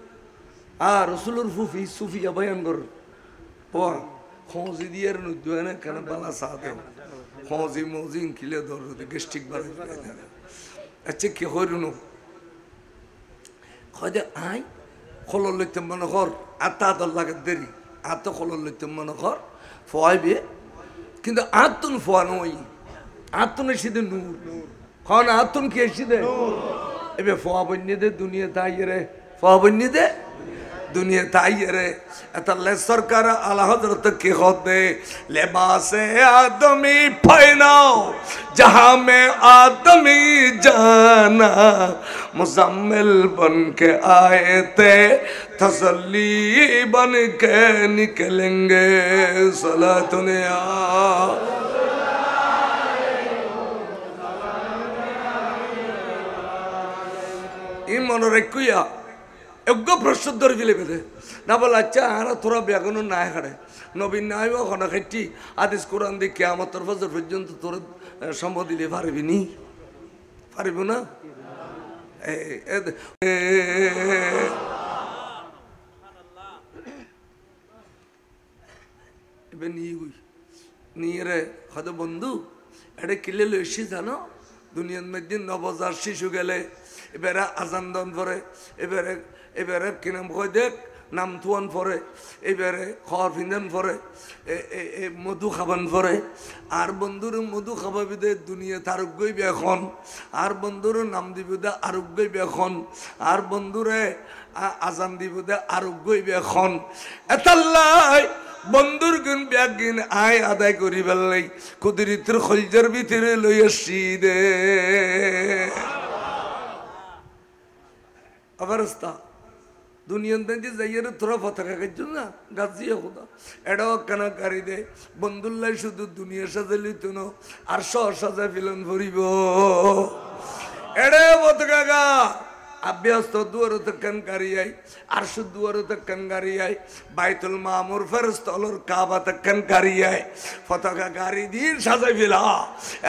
Speaker 1: আর রাসূলের ফুফি সুফিয়া বয়ান কর ও খোঁজি দিয়ে নুদ্দুয়ানে কেন বালা সাদে খোঁজি মোজি কিলে দরদ গেস্টিক বাড়ি আচ্ছা কি হইরুনো খদে আই খলল লইতে মনে কর আতা দল লাগে দেরি আত খলল লইতে মনে কর ফয়াইবে কিন্তু আতুন ফয়া নই আতুন এসিদে নূর খন আতুন কি এসিদে এবে ফয়া বন্যে দে দুনিয়া তাইরে ফয়া বন্যে দে दुनिया ताइरे अतल्ले सरकार आला हजरत के होते लिबासे आदमी पहनाओ जहां में आदमी जाना मुजम्मिल बन के आए थे तसल्ली बन के निकलेंगे सलातुनिया ईमान रखुया এগ্য প্রশ্ন ধরে ফেলে বেঁধে না বলে আচ্ছা আর তোরা বেগুন না হাড়ে নবীন নাই ওখানে খেটি আদিস কোরআন দিয়ে কিয়ামতের ফজর পর্যন্ত তোর সম্ভব দিলে পারবি নি পারবি না এবার নিয়ে গই নিয়ে রে হয়তো বন্ধু এটা কিলে লইছি জানো দুনিয়ার মধ্যে নবজাত শিশু গেলে এবারে আজান দান পরে এবারে কি নাম কয় দেখ নাম থুয়ান পরে এবারে খাওয়ার ফিন্দান পরে মধু খাবান পরে আর বন্ধুর মধু খাবাবি দে দুনিয়া তারুগ্যই বেখন আর বন্ধুর নাম দিব দে আরোগ্যই বেখন আর বন্ধুরে আজান দিব দে আরোগ্যই বেখন এতাল্লাই বন্ধুর গুণ ব্যাগিন আয় আদায় করি বেলাই কুদরিতের খলজার ভিতরে লই আসছি দে অবস্থা দুনিয়ার দাঁড়িয়ে যাইয়ারে তোরা পতাকা কাজ না গাছিয়ে খোদা এটাও কানা কারি দে বন্ধুল্লাই শুধু দুনিয়া সাজালি তুনো আর সাজা ফিলন ভরিব এড়ে পতাকা গা अभ्यस्त दुआर तकन करियाई अर्श दुआर तकन करियाई বাইতুল মামুর ফেরেশতাদের কাবা তকন করিয়াই পতাকা গাড়ি দিন সাজাই ফেলা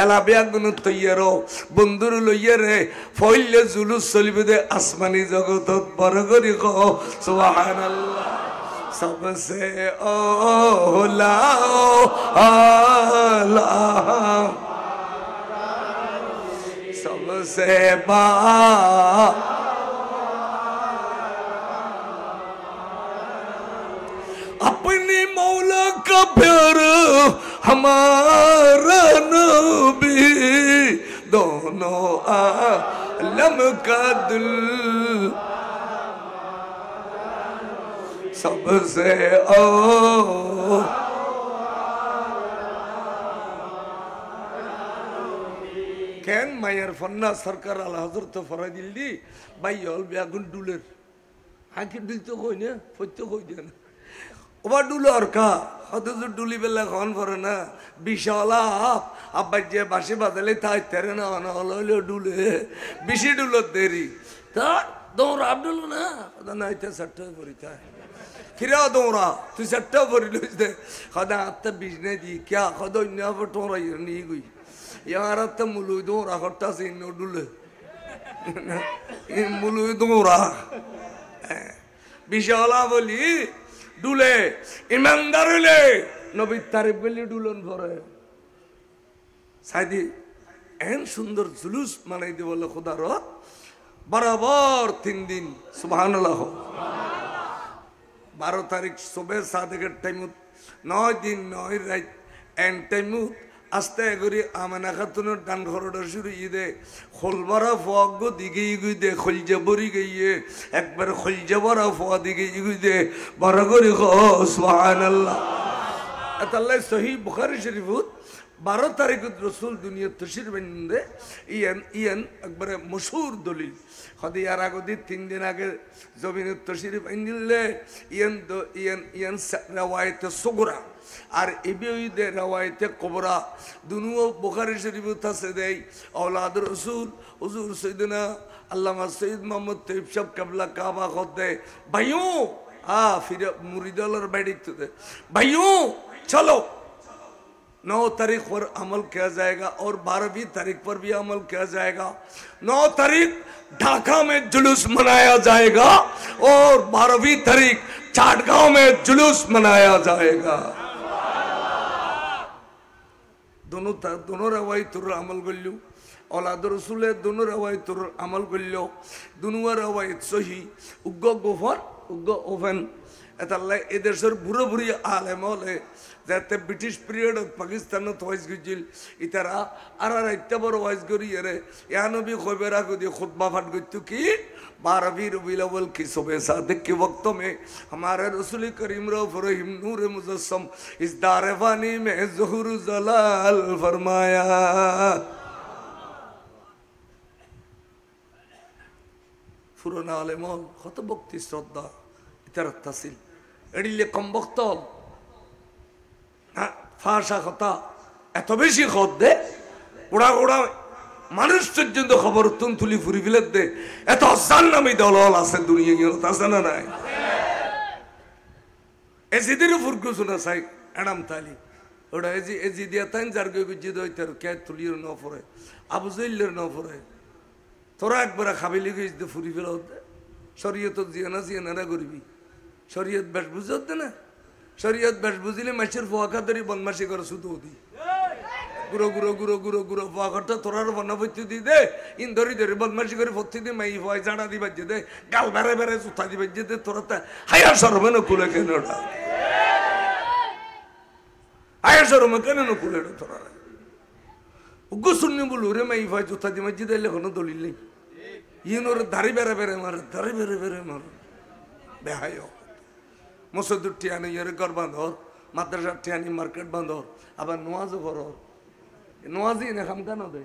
Speaker 1: এলা বেগুন তৈয়ারো বন্ধুর লইয়ারে ফইলে জুলুস চলিবে দে আসমানি জগতত বড় করি কো সুবহানাল্লাহ सबसे ओला आला सबसे बा अपने मौला का प्यार हमारा नबी दोनों आलम का दिल सबसे ओ কেন মায়ের ফন্না সরকার আল হজরত ফরাদিল দি বাইল বেগুন ডুলের হাঁকি দুলতে কই না ফইতে কই দেন ওবা ডুলার কা হয়তো ডুলি বেলা খন পরে না বিশালা আব্বা যে বাসি বাজালে তাই তেরে না হলো ডুলে বেশি ডুলোর দেরি তা দৌড় আবডুল না না এটা সাট্টা পরিতা কিরা দৌড়া তুই সাট্টা পরি লইস দে খদা আত্তা বিজনে দি क्या খদা না ফটোরা নি গই यार तो मुलु दौरा हट्टा से नो डुले मुलु दौरा विशाला बोली डुले ईमानदार ले नबी तारीफ बोली डुलन भरे सादी एन सुंदर जुलूस मनाई दे बोले खुदा रो बराबर 3 दिन सुभान अल्लाह 12 तारीख सुबह 7 के टाइम 9 दिन 9 रात एन टाइम আস্তে করে আমানা খাতুনের ডান ঘরটা শুরু ঈদে খোলবারা ফগ দিকে ইগুই দে খলজা বরি গইয়ে একবার খলজা বরা ফা দিকে ইগুই দে বড় করে সুবহানাল্লাহ আল্লাহ সহিহ বুখারী শরীফত 12 তারিখ রাসূল দুনিয়া তশরিফ আনন্দে ইয়ান একবারে মশহুর দলিল খদি আর আগদি 3 দিন আগে জমিনে তশরিফ আনলে ইয়ান রওয়ায়াত সুগরা আর ইবিউদে রওয়ায়াত কুবরা দুনো বুখারী শরীফত আছে দেই औलाद रसूल हुजूर सैयदना अल्लामा सैयद मोहम्मद तैयब साहब कबला काबा खुदे भाइयों फिर मुरीदोलर बैठते थे भाइयों चलो 9 तारीख पर अमल किया जाएगा और 12वीं तारीख पर भी अमल किया जाएगा 9 तारीख ढाका में जुलूस मनाया जाएगा और 12वीं तारीख चाटगांव में जुलूस मनाया जाएगा दोनों रवायतुर अमल गल्लू औलाद रसूल दोनों रवायतुर अमल गल्लो दोनों रवायत सही उग्गो गोफर उग्गो ओफन এতাল্লাই এদেশের বুড়ো বুড়ি আলেম হলে যাতে ব্রিটিশ পিরিয়ডত পাকিস্তানত ওয়াইজ গিল ইতারা আর ইত্যা বড় ওয়াইজ করি রে ইয়া নবী খবরা কদি খুতবা ফাট গইতু কি 12वीं रबीउल अव्वल की सुबह सादिक के वक्तों में हमारे रसूल करीम रऊफ रहीम नूर मुजस्सम इस दारवानी में ज़ुहूर जलाल फरमाया फुराना आलेम खत भक्ति श्रद्धा इतर तसिल এডিলে কম বক্তল হ্যাঁ ফাঁসা কথা এত বেশি খত দে ওড়া ওড়া মানুষ পর্যন্ত খবর তুলি ফুরি ফেলে দে এত জান্নামী দল আছে দুনিয়া আছে না নাই এজিদের ফুরকু শোনা চাই এনাম তালি ওটা এজি দিয়া তাই যার গই গুজি দই তার কে তুলির ন পড়ে আবু জইলের ন পড়ে তোরা একবার খাবিলি গইস দে ফুরি ফেলে দে শরীয়ত জিয়ানা জিয়ানা করবি শরীয়ত বেশ বুঝতে না শরীয়ত বেশ বুঝিলে মাছের ফোয়াকা ধরি বদমাসি করে শুধু দি গুরো গুরো গুরো গুরো গুরো ফোয়াকাটা তোরার বন্যা ভর্তি দি দে ইন ধরি ধরি বদমাসি করে ভর্তি দি মাই ফয় জানা দিবার যে দে গাল বেড়ে বেড়ে জুতা দিবার যে দে তোরা তা হায়া সরবে না কুলে কেন ওটা হায়া সরবে কেন না কুলে তোরা উগ্র শুননি বলু রে মাই ফয় জুতা দিবার যে দিলে কোনো দলিল নেই ইন ওর দাড়ি বেড়ে বেড়ে মারে দাড়ি বেড়ে বেড়ে মারে বেহায় মসজিদ টিয়ানি এর ঘর বাঁধর মাদ্রাসার টিয়ানি মার্কেট বাঁধর আবার নোয়াজও করর নোয়াজই না খাম কেন দে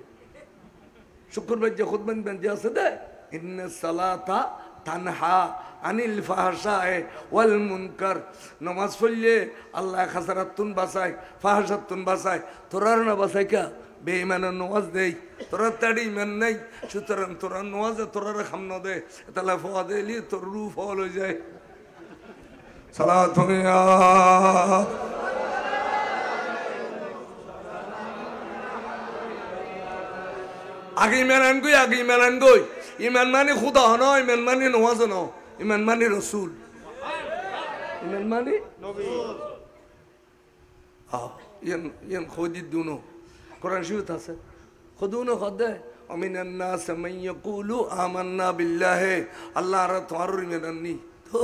Speaker 1: শুক্রবার যে খুদবেন বেঞ্জে আছে দে ইন্না সালাতা তানহা আনিল ফাহশায়ে ওয়াল মুনকার নামাজ পড়লে আল্লাহ খাসারাতুন বাঁচায় ফাহশাতুন বাঁচায় তোরার না বাঁচায় কা বেঈমানের নামাজ দেই তোরা তাড়ি ইমান নাই সুতরাং তোরা নামাজে তোরার খাম না দে তাহলে ফওয়া দিলি তোর রূহ ফল হয়ে যায় সালাতুন ইয়া আগে ইমান আনগই ইমান মানে খুদা হন ইমান মানে নওয়াজ ন ইমান মানে রসুল ইমান মানে নবী ইয়ান খোদিত দুনো কোরআন শরীফ আছে খুদুনো খদে আমিনান নাস মান ইয়াকুলু আমান্না বিল্লাহি আল্লাহ রা তোমার ইমান আননি তো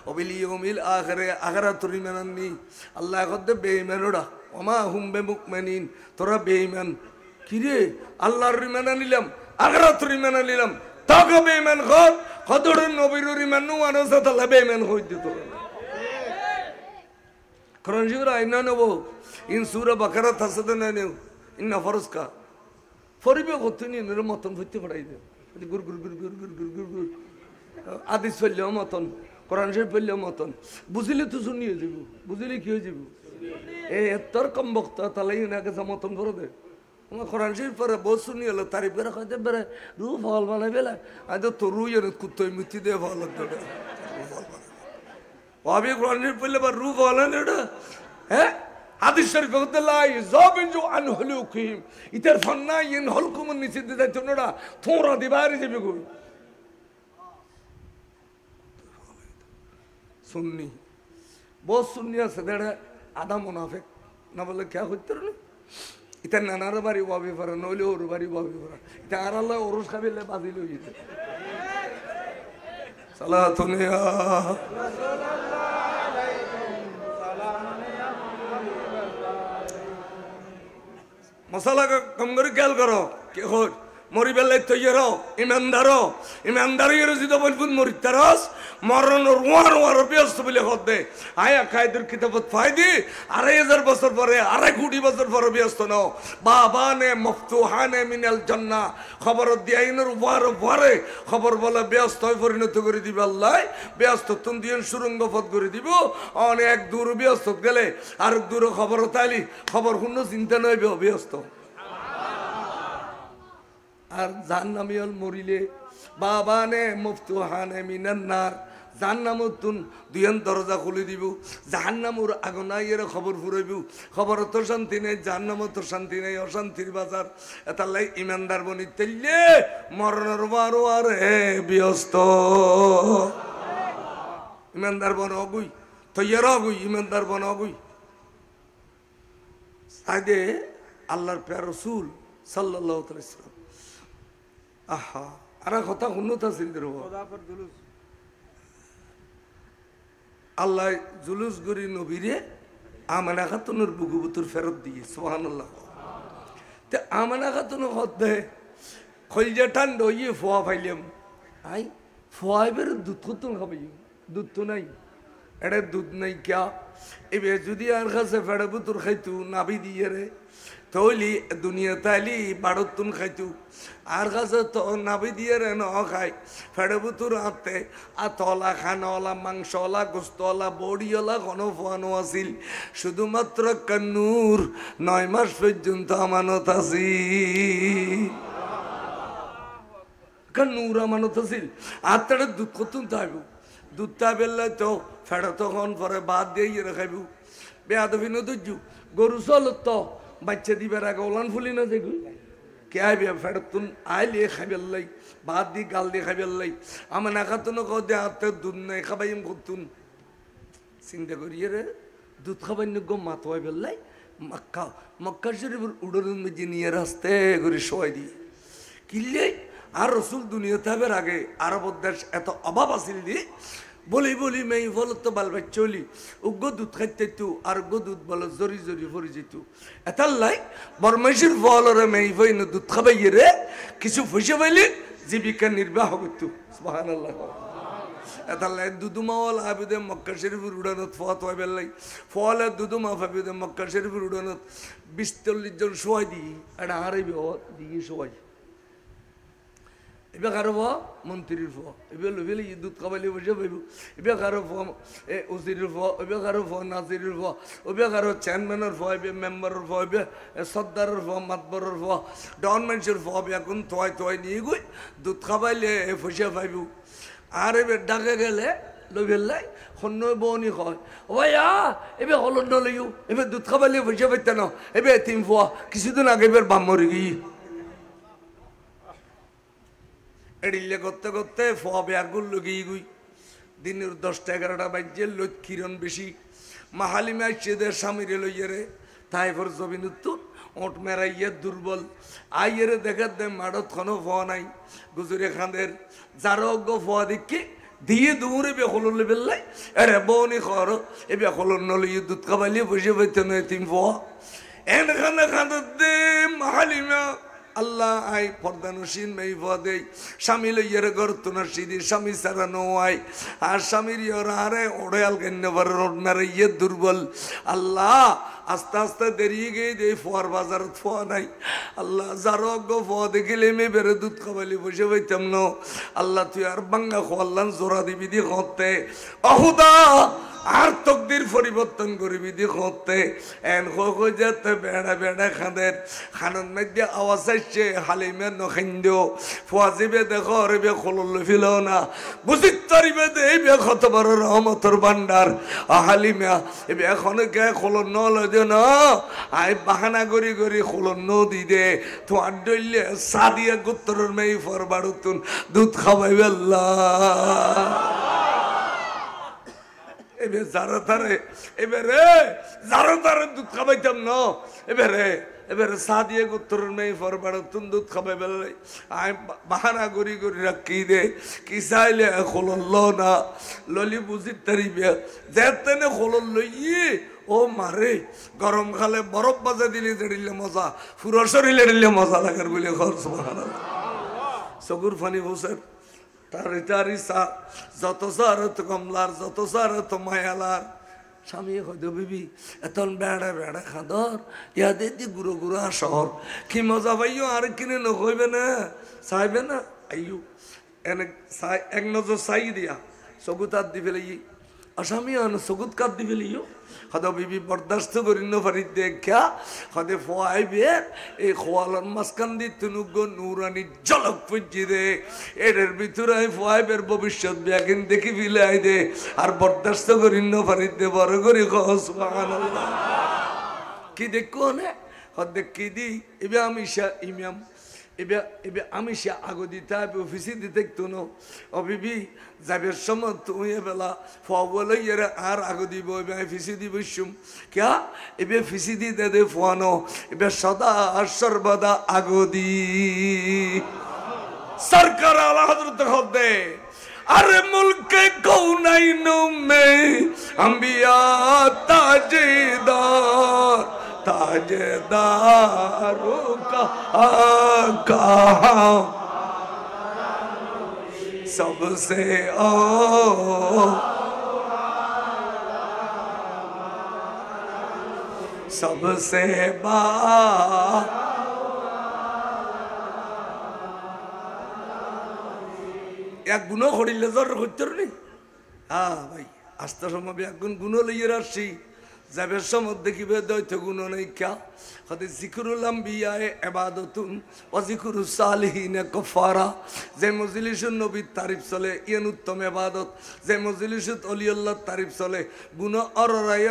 Speaker 1: ওবিল ইয়াউমিল আখিরে আখিরাতুর ইমান আননি আল্লাহ খদে বেঈমানরা ওমা হুম বিমুমিনিন তোরা বেঈমান কিরে আল্লাহর ইমান আনিলাম আখিরাতুর ইমান আনিলাম তাকে বেঈমান খদ খদরের নবীর ইমান নু আনসা তাহলে বেঈমান হই দিত কোরআন শরীফ আইনা নব ইন সূরা বাকারা তাসদে না নেও ইন্না ফরজকা ফরিবে কতনি নর মতন হইতে পড়াই দে গুর গুর গুর গুর গুর গুর গুর গুর আদিস পড়লেও মতন কোরআন শরীফ পড়লেও মতন বুঝিলে তো শুনিয়ে যাব বুঝিলে কি হয়ে যাব এই এতর কম বক্তা তাহলে ইনাকে মতন করে দে কোরআন শরীফ পরে বহুত শুনি হলো তারিফ করে খাইতে পারে রু ফল বানাই বেলা আজ তো রু এনে কুত্তই মুতি দিয়ে ফল লাগতো ভাবি কোরআন শরীফ পড়লে বা রু ফল আনে ওটা হ্যাঁ হাদিস শরীফ বলতে লাই যাবিনজু আন হুলুকিম ইতার ফন্না ইন হলকুম নিষিদ্ধ যাইতো না তোরা দিবারে যাবে গো সুন্নি বহুত সুন্নি আছে দেড় আধা মুনাফিক না বলে কে হইতো না ইতা নানার বাড়ি বাবি পারে নইলে ওর বাড়ি বাবি পারে ইতা আর আল্লাহ ওরস খাবিলে বাজিল হয়ে যেতে সালাতুন ইয়া মশালা কম করে খেয়াল করো কে হল মরি বেলায় তৈরি ইমানদারি যদি বলবুন মরিতারস মরণ রোয়ার ব্যস্ত বলে হতে আয়া কায়দের কিতাবত ফায়দি ২,৫০০ বছর পরে ২.৫ কোটি বছর পরে ব্যস্ত নাও বাবানে মফতুহানে মিনাল জান্নাহ খবর দিয়াইনের ওয়ারে খবর বলে ব্যস্ত হয়ে পরিণত করে দিবে আল্লাহ ব্যস্ত তুন দিয়ে সুরঙ্গ পথ করে দিব অনেক দূর ব্যস্ত গেলে আর দূর খবর তাইলি খবর কোনো চিন্তা নয় ব্যস্ত আর জাহান্নামীল মরিলে বাবানে মফতুহানে মিনান্নার জাহান্নামতুন দুইয়ান দরজা খুলে দিব জাহান্নামুর আগুনাই এর খবর ফুরাইব খবর তো শান্তি নেই জাহান্নামত তো শান্তি নেই অশান্তির বাজার এতালাই ইমানদার বনি তেললে মরণের বারো আর ব্যস্ত ইমানদার বন অগুই তৈয়ার অগুই ইমানদার বন অগুই সাইদে আল্লাহর প্যার রসুল সাল্লাল্লাহু আলাইহি ওয়াসাল্লাম আহা আর কথা উন্নত আছে আল্লাহ জুলুস গরি নবীরে আমানা খাতুনের বুকুবুতুর ফেরত দিয়ে সুবহানাল্লাহ তে আমানা খাতুন হদে খলজা ঠান্ড হইয়ে ফোয়া ফাইলাম আই ফোয়াইবের দুধ কত খাবে দুধ তো নাই এটা দুধ নাই ক্যা এবে যদি আর কাছে ফেড়ে বুতুর খাইতু নাবি দিয়ে রে তৈলি দুনিয়া তাইলি বাড়তুন খাইতু আর কাছে তো নাবি দিয়ে রে ন খাই ফেড়ে বুতুর হাতে আর তলা খানওয়ালা মাংসওয়ালা গোস্তওয়ালা বড়িওয়ালা কোনো ফোয়ানো আছিল শুধুমাত্র কান্নুর 9 মাস পর্যন্ত আমানত আছি কান্নুর আমানত আছিল আর তারা দুধ কতুন তাইব দুধটা বেললে তো ফেড়ে তখন পরে বাদ দিয়ে খাইব বেয়াদবি নদুজু গরু চল তো বাচ্চা দিবার আগে ওলান ফুলি না দেখু কে আইবে ফেরতুন আইলে খাইবার লাই ভাত দি গাল দিয়ে খাইবার লাই আমার না খাতুন দে হাতে দুধ নাই খাবাইম করতুন চিন্তা করিয়ে রে দুধ খাবার যোগ্য মাতোয়াই বেললাই মক্কা মক্কা শরীফের উড়নের মধ্যে নিয়ে রাস্তে করে শোয়াই দিয়ে কিনলে আর রসুল দুনিয়াতে হবে আগে আরব দেশ এত অভাব আসিল দিয়ে বলি মেয়ে ফল তো বালবাই চলি উগ্র দুধ খাইতে তু আর উগ্র দুধ বলো জরি জরি ভরি যেত এটার লাই বরমাইশির ফলরে মেয়ে ফই দুধ খাবাই রে কিছু পয়সা পাইলে জীবিকা নির্বাহ করতো সুবহানাল্লাহ এটার লাই দুদুমাওয়াল আবিদে মক্কা শরীফের উড়ানত ফত হয় বেলাই ফলে দুদুমা ফাবিদে মক্কা শরীফের উড়ানত 20-40 জন শোয়াই দিই এটা হারাইবে দিয়ে শোয়াই এবার কারো ফ মন্ত্রীর ফ এবার লোভেলে দুধ খাবাইলে বসে পাইব এবার কারো ফ উজিরের ফ এবার কারো ফ নাজিরের ফ এবার কারো চেয়ারম্যানের ফ এবার মেম্বারের ফ এবার সর্দারের ফ মাতবরের ফ ডন মানুষের ফ এখন থয় নিয়ে গই দুধ খাবাইলে পয়সা পাইব আর এবার ডাকে গেলে লোভেলাই সন্য বনি কয় ও ভাইয়া এবার হলন নলইও এবার দুধ খাবাইলে পয়সা পাইতে না এবার তিন ফোয়া কিছুদিন আগে এবার বাম মরে গিয়ে এড়িলে করতে করতে ফোয়া বেয়াগুল লগিয়ে গুই দিনের 10টা-11টা বাজছে লোক কিরণ বেশি মাহালিমা চেদের স্বামীরে লইয়ে রে তাই ফর জমিন উত্তর ওট মেরাইয়ে দুর্বল আইয়েরে দেখার দে মাড়ত খনো ফোয়া নাই গুজুরে খাঁদের যারো অজ্ঞ ফোয়া দেখি দিয়ে দৌড়ে বে হলন লেবেললাই এরে বনি খর এ বে হলন নলিয়ে দুধ খাবাইলে বসে পাইতে নয় তিন ফোয়া এনখানে খাঁদের দে মাহালিমা আল্লাহ আই পর্দানুসীন মেয়ে ফদে স্বামী লইয়ারে গর্তনা সিদি স্বামী সারা নোয়াই আর স্বামীর আরে ওড়াল কেন্দ্র রোড মেরে ইয়ে দুর্বল আল্লাহ আস্তে আস্তে দেরিয়ে গিয়ে দিয়ে ফোয়ার বাজার ফোয়া নাই আল্লাহ যারো অজ্ঞ ফোয়া দেখিলে মেয়ে বেড়ে দুধ খাবাইলে বসে পাইতাম ন আল্লাহ তুই আর বাঙ্গা খোয়াল্লান জোড়া দিবি দিয়ে খতে অহুদা আর তকদির পরিবর্তন করবি দি করতে এন হো যেতে বেড়া বেড়া খাদের খানন মধ্যে আওয়াজ আসছে হালিমে নখাইন্দ ফুয়াজিবে দেখো রেবে খোলল ফিল না বুঝিত তারিবে দে বে কত বড় রহমতর ভান্ডার হালিমা এবে এখন কে খোলন নল দে না আই বাহানা করি করি খোলন ন দি দে তো আড্ডইলে সাদিয়া গোত্তরের মেই ফরবাড়ুতুন দুধ খাওয়াইবে আল্লাহ এবার যারা তারে এবারে যারা তারে দুধ খাবাইতাম না এবারে সাদিয়ে গোত্তরের মেয়ে ফরবাড় তুন দুধ খাবাই বেলে আমি বাহানা করি রাখি দে কি চাইলে খোলল না ললি বুঝি তারিবে যেতেনে খোলল লইয়ে ও মারে গরম খালে বরফ বাজা দিলে জেড়িলে মজা ফুরো শরীরে দিলে মজা লাগার বলে খরচ সুবহানাল্লাহ চকুর ফানি বসে তারি যত সারত কমলার যত সারত মায়ালার স্বামী হয়তো বিবি এতন বেড়া বেড়া খাদর ইয়াদের দি গুঁড়ো গুঁড়ো শহর কি মজা পাইও আর কিনে নইবে না চাইবে না আইয়ু এনে এক নজর চাই দিয়া চকু তার দি ফেলে আসামি আন চকুত কাট দি ফেলিও হয়তো বিবি বরদাস্ত করি নপারি দেখা হয়তো ফোয়াইবে এই খোয়ালন মাঝখান দি তুনুগ নুরানি জলক পুজি দে এর ভিতরে ফোয়াইবের ভবিষ্যৎ ব্যাগিন দেখি ফিলাই দে আর বরদাস্ত করি নপারি দে বড় করে সুবহানাল্লাহ কি দেখো না হদ দেখি দি এবে আমি ইমাম এবে আমি সে আগো দিতে হবে অফিসে দিতে একটু নো অবিবি যাবের সময় তুমি এবেলা ফলে এরা আর আগো দিব এবে অফিসে দিব শুম ক্যা এবে ফিসি দিতে দে ফোয়ানো এবে সদা সর্বদা আগো দি সরকার আলা হযরত হদে अरे मुल्क कौनैन में अंबिया ताजदार ताजदारों का सबसे सबसे এক গুণ করিলে জ্বর করতে নি হ্যাঁ ভাই আস্তে সময় এক গুণ লইয়ে আসছি যাবের সময় দেখিবে দৈথ গুণ নেই ক্যা হতে জিকুরুল আম্বিয়ায়ে ইবাদাতুন ওয়া জিকুরুস সালিহিন কাফারা যে মজলিসুন নবীর তারিফ চলে ইয়ান উত্তম ইবাদত যে মজলিসুত ওলিউল্লাহর তারিফ চলে গুণ অররাই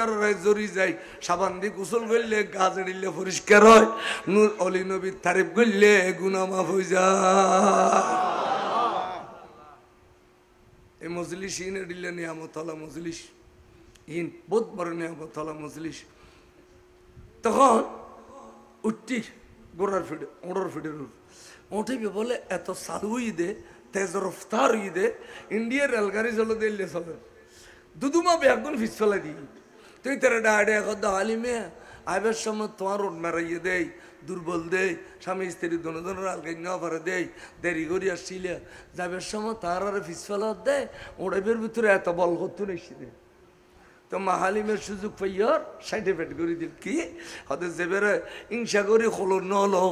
Speaker 1: জরি যায় সাবান দি গোসল করলে গা জড়িলে পরিষ্কার হয় নূর ওলি নবীর তারিফ করলে গুনাহ মাফ হয়ে যায় এই মজলিস ইনে দিলে নিয়ামত আলা মজলিস ইন বহুত বড় নিয়ামত হলো মজলিস। তখন উঠটি গোড়ার ফিডে ওড়ার ফিডের উঠিবে বলে এত চালু দে তেজ রফতার দে ইন্ডিয়ার রেলগাড়ি চলো দিল্লি চলে দুদুমা বেগুন ফিস ফেলা দিই তুই তারা ডাড়ে এখন আলিমে আইবার সময় তোমার রোড মারাইয়ে দেয় দুর্বল দেয় স্বামী স্ত্রী দোনোজনের আলগাই না পারে দেয় দেরি করি আসছিলে যাবার সময় তার আর ফিস ফেলা দেয় ওড়াইবের ভিতরে এত বল করতো নেছি দে তো মাহালিমের সুযোগ পাইয়ার সাইডে ফেট করে দিল কি হতে যেবারে হিংসা করি হলো নলো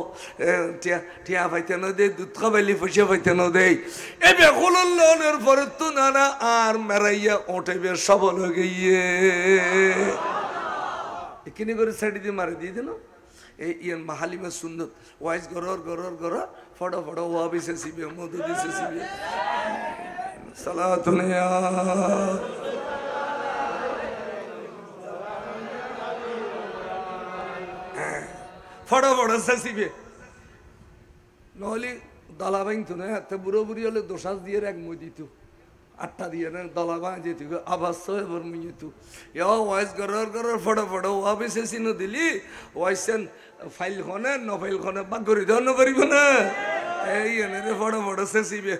Speaker 1: টিয়া পাইতে ন দেয় দুধ খাবাইলি পয়সা পাইতে ন দেয় এবে হলো লোনের পরে তো নানা আর মেরাইয়া ওঠেবে সবল হয়ে গিয়ে এখানে করে সাইডে দিয়ে মারে দিয়ে দিল এই ইয়ান মাহালিমের সুন্দর ওয়াইস গরর গরর গরর ফটো ফটো ওয়া বিসে সিবে মধু দিছে সিবে সালাতুন ইয়া ফটো ফটো সিবে নহলে দলা ভাঙতো না এত বুড়ো বুড়ি হলে দোষাস দিয়ে এক মই দিত আটটা দিয়ে না দলা ভাঙ যেত আবাস এবার মুইতো ওয়াইস গরর গরর ফটো ফটো ওয়া বিসে সিনো দিলি ওয়াইসেন ফাইল খনে ন ফাইল খনে বাক করে দেওয়া না পারিব না এই এনে ফটো ফটো সিবে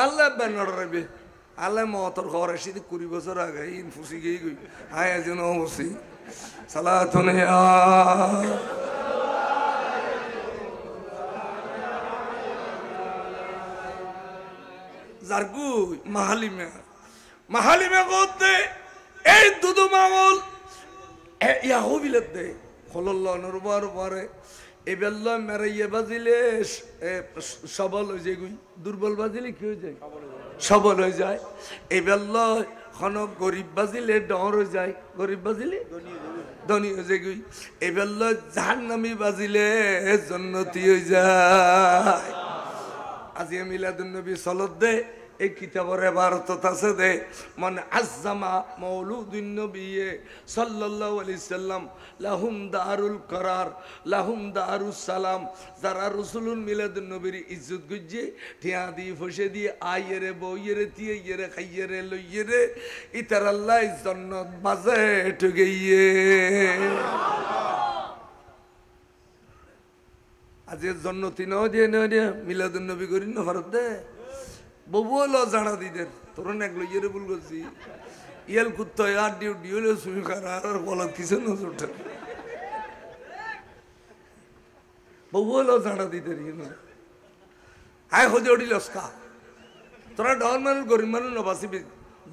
Speaker 1: আল্লাহ বেনর রাখবে আল্লাহ মতর ঘর আসি 20 বছর আগে ইন ফুসি গিয়ে গই হায় আজন অবশ্যই সালাতুন ইয়া জারগু মাহালিমে করতে এই দুদু মামল ইয়া হবিলত দে খলল্লাহ নরবার পরে এবেল্লা মেরাইয়ে বাজিলে সবল হয়ে যায় গুই দুর্বল বাজিলে কি হয়ে যায় সবল হয়ে যায় এবেল্লা খন গরিব বাজিলে ডর হয়ে যায় গরিব বাজিলে ধনী হয়ে যায় গুই এবেল্লা জাহান্নামী বাজিলে জন্নতি হয়ে যায় আজি মিলাদুন নবী সলত দে এই কিতাবের ইবারত আছে দে মান আযজামা মাউলুদুন নবী সাল্লাল্লাহু আলাইহি সাল্লাম লাহুম দারুল করার লাহুম দারুস সালাম যারা রাসূলুন মিলাদুন নবীর ইজ্জত গুজে ঠিয়া দি ফসে দি আইরে বইরে তিয়েরে খাইরে লইরে ইতার আল্লাহ জান্নাত বাজে ঠগইয়ে আজ জন্নতি ন দিয়ে ন দিয়ে মিলাদুন নবী করি না ভারত দে ববুল জানা দিদের তোর এক লইরে বল করছি ইয়াল কুত্তো আর ডিউটি হলে সুমি খারাপ আর বলত কিছু না ওঠে ববুল জানা দিদের হায় হজে ওটি লস্কা তোরা ডর মানুষ গরিব মানুষ নবাসিবি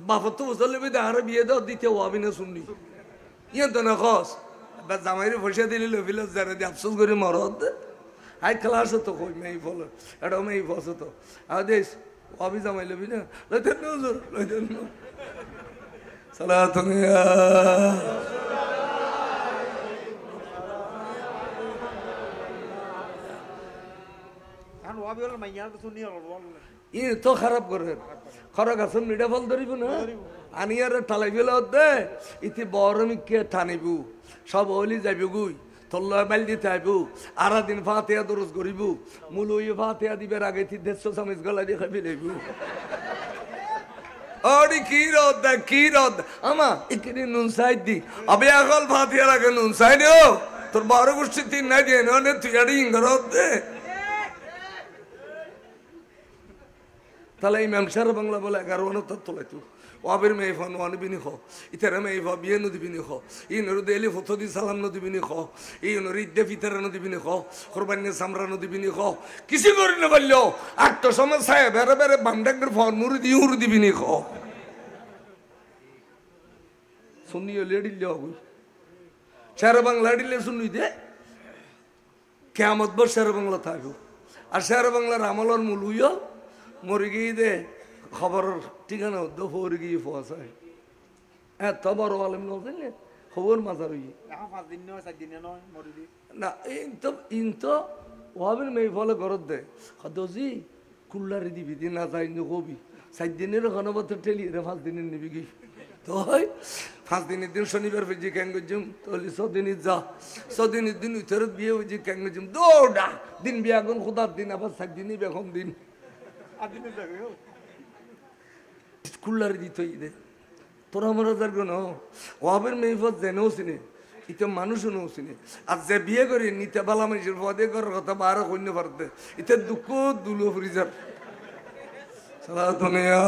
Speaker 1: বাপর তো বসলে আরে বিয়ে দাও দিতে হবি না শুননি ইয়ে তো না খস জামাইরে পয়সা দিলি লবিল যারা দিয়ে আফসোস করে মরদ হাই ক্লাস হতো কই মেয়ে বলো এটা মেয়ে বস হতো আর দেশ অবি জামাই লবি না লইতেন নজর লইতেন সালাতুন ইয়া
Speaker 2: কারণ ওয়াবি হল মাইয়া তো শুনি হল
Speaker 1: ই তো খারাপ করে খরা গাছ মিডা ফল ধরিব না আনিয়ার ঠালাই ফেলে দে ইতি বরমিকে টানিবু সব হলি যাইব গুই তল্লা বাইল দিতে আইব আরা দিন ফাতেয়া দরজ করিব মূল ওই ফাতেয়া দিবার আগে 150 চামচ গলা দিয়ে খাবি লইব ওডি কি রদ আমা ইকরি নুন সাইড দি আবে আগল ফাতেয়ার আগে নুন সাইড ও তোর 12 গোষ্ঠী 3 না দিয়ে নে তুই আড়ি ইংরদ দে তাহলে ইমাম সাহেব বাংলা বলে 11 তো তোলাইতো ওয়াবের মেয়ে ফোন ওয়ান বিনি খো ইতারা মেয়ে ফা বিয়ে নদী বিনি খো ই নরু দেলি ফটো দি সালাম নদী বিনি খো ই নরু ইদ্দে ফিতারা নদী বিনি খো কুরবানি সামরা নদী বিনি খো কিছু করি না বললো 8 সময় সাহেব বেরে বেরে বান্ডাঙ্গের ফোন মুরুদি উরুদি বিনি খো শুনিও লেডি লগু শের বাংলা দিলে শুনি দে কিয়ামত বর শের বাংলা থাকো আর শের বাংলার আমলর মূল হইও মরে গিয়ে দে খবর ঠিকানা দুপুর গিয়ে পৌঁছায় এত বড় আলেম নজলে খবর মাজার হইয়ে না ইনতো ওহাবের মেয়ে ফলে ঘরত দে হদজি কুল্লারি দিবি দিন না যাই কবি 4 দিনের ঘনবত ঠেলি রে 5 দিনের নিবি গি তো 5 দিনের দিন শনিবার ফেজি ক্যাং গজুম তোলি 6 দিন যা 6 দিনের দিন উতরত বিয়ে হইজি ক্যাং গজুম দৌড়া দিন বিয়া গুন খুদার দিন আবার 4 দিনই বেখন দিন কুল্লারি দিত দে তোরা আমরা যাবো না ওয়াবের মেহফত জেনেও চিনে ইতে মানুষও নেও চিনে আর যে বিয়ে করে নিতে বালা মানুষের পদে করার কথা বারো কন্য পারতে ইতে দুঃখ দুলো ফ্রিজার সারা দুনিয়া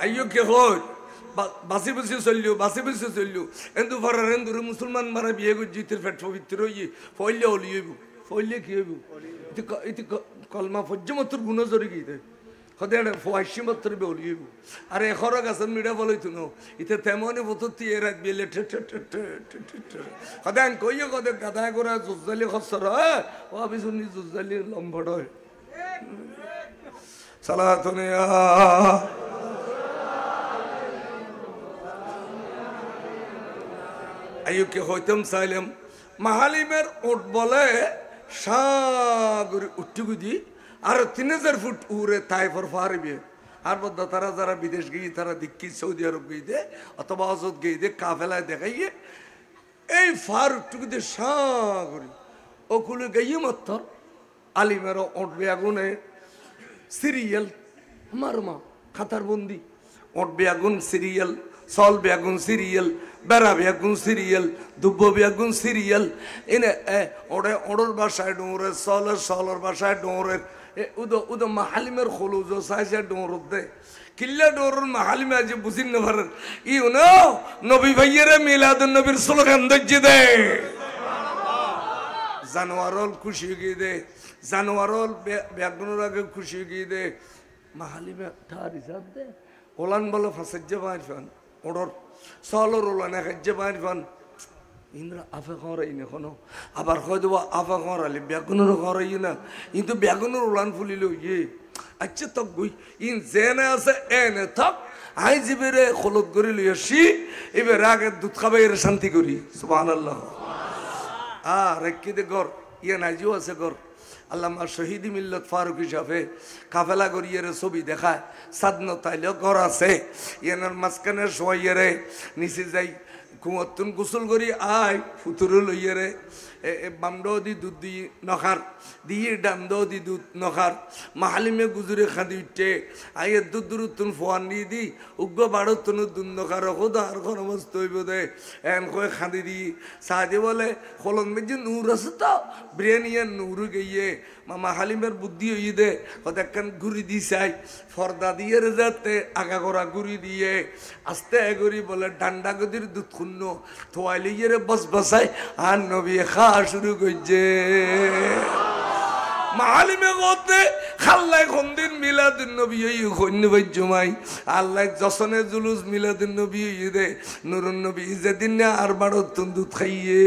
Speaker 1: আইয়ো কে হয় বাসি বসে চললো এন্দু ফারার এন্দুরে মুসলমান মারা বিয়ে করে জিতের ফেট পবিত্র হইয়ে ফইলে হলি হইব ফইলে কি হইব ইতি কলমা ফজ্জমত্র গুণ জরি গিয়ে দেয় সদায় ফয়সি মাত্র বেলি হইব আর এখর গাছের মিডা বলইতো ন ইতে তেমনি বততি এ রাত বিলে সদায় কইয়ে কদে গাদা করে জুজালি খসর হয় ও আমি শুনি জুজালি লম্বড় হয় সালাতুনিয়া আইয়ুকে হইতাম চাইলাম মাহালিমের ওট বলে সাগরে উঠ্টুগুদি আর 3000 ফুট উড়ে তাইফর পারবে আর বদ্ধ তারা যারা বিদেশ গিয়ে তারা দিক্কি সৌদি আরব গিয়ে দে অথবা অজদ গিয়ে দে কাফেলায় দেখাইয়ে এই ফার উঠ্টুগুদি সাগরে ওগুলো গিয়ে মাত্র আলিমের ওটবে আগুনে সিরিয়াল আমার মা খাতার বন্দি ওটবে আগুন সিরিয়াল সল বেগুন সিরিয়াল বেড়া বেগুন সিরিয়াল দুব্ব বেগুন সিরিয়াল এনে ওড়ে ওড়র বাসায় ডোঁরের সলের বাসায় ডোঁরের উদ মাহালিমের খলুজ সাইসে ডোঁর দে কিল্লা ডোঁর মাহালিমে আজ বুঝিন না পারেন নবী ভাইয়ের মিলাদুন নবীর স্লোগান দজ্জে দে জানোয়ারল খুশি গিয়ে দে জানোয়ারল বেগুনের আগে খুশি গিয়ে দে মাহালিমে ঠার হিসাব দে ওলান বলো ফাঁসাজ্জে পারফান ওড়র সলর ওলান একাজ্জে পারফান ইন্দ্রা আফে খরাই না কোনো আবার কয় দেবো আফা খরালি বেগুনের খরাই না কিন্তু বেগুনের ওলান ফুলিল ইয়ে আচ্ছা তক গুই ইন জেনে আছে এনে থাক আই জিবেরে খলত করি লইয়াছি এবার আগে দুধ খাবে এর শান্তি করি সুবহানাল্লাহ রেখে দে গর ইয়ে নাজিও আছে গর আল্লামা শহীদি মিল্লত ফারুক হিসাবে কাফেলা করিয়ে ছবি দেখায় সাদন তাইলেও ঘর আছে ইয়ানোর মাঝখানে শোয়াইয়ে নিচে যাই কুমতুন গোসল করি আয় ফুতুরু লইয়ে রে বামডো দি দুধ দি নখার দিয়ে ডামডো দি দুধ নখার মাহালিমে গুজুরে খাদি উঠে আইয়ের দুধ দুরুতুন ফোয়ান দিয়ে দি উগ্র বাড়ো তুন দুধ নখার খোদা আর খরমস্ত হইব দে এন কয়ে খাদি দি সাহায্য বলে খলন মেজি নূর আছে তো বিরিয়ানিয়ে নূর গিয়ে মাহালিমের বুদ্ধি হইয়ে দে কত একখান ঘুরি দি চাই ফর্দা দিয়ে যাতে আগা করা ঘুরি দিয়ে আস্তে এগরি বলে ডান্ডা গদির দুধ শূন্য থোয়াইলে ইয়ে বস বসাই আর নবী খা শুরু করছে মাহালিমে গতে খাল্লাই খন্দিন মিলাদুন নবী এই খন্য জমাই আল্লাহ যশনে জুলুস মিলাদুন নবী দে নুরুন নবী যেদিন আর বারো দুধ খাইয়ে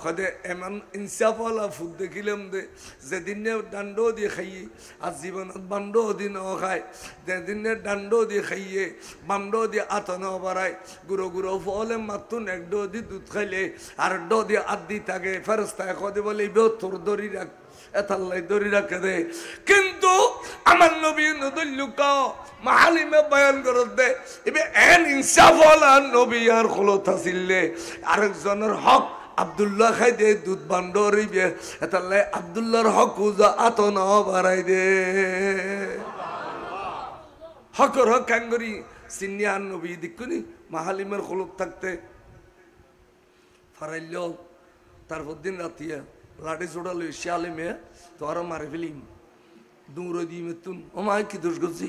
Speaker 1: কদে এমন ইনসাফওয়ালা ফুড দেখিলাম দে যেদিন ডান্ডো দিয়ে খাইয়ে আর জীবনত বান্ডো দিয়ে ন খায় যেদিন ডান্ডো দিয়ে খাইয়ে বান্ডো দিয়ে আত ন বাড়ায় গুঁড়ো গুঁড়ো ফলে মাতুন এক ডো দিয়ে দুধ খাইলে আর ডো দিয়ে আদি থাকে ফেরস্তায় কদে বলে তোর দড়ি রাখ এতাল্লাই দড়ি রাখে দে কিন্তু আমার নবী নদুল্লুক মাহালিমে বয়ান করে দে এবার এন ইনসাফওয়ালা নবী আর খলত আসিলে আরেকজনের হক আব্দুল্লাহ খাই দে দুধ বান্ডরিবে এতাল্লাই আব্দুল্লাহর হক উজা আত ন বাড়াই দে হকর হক কাঙ্গরি সিনিয়ার নবী দিকুনি মাহালিমের খলত থাকতে ফারাইল তারপর দিন রাতিয়া লাঠি চোড়ালো শিয়ালিমে তো আরো মারে ফেলিম দৌড়ে দিয়ে মেতুন ও মা কি দোষ করছি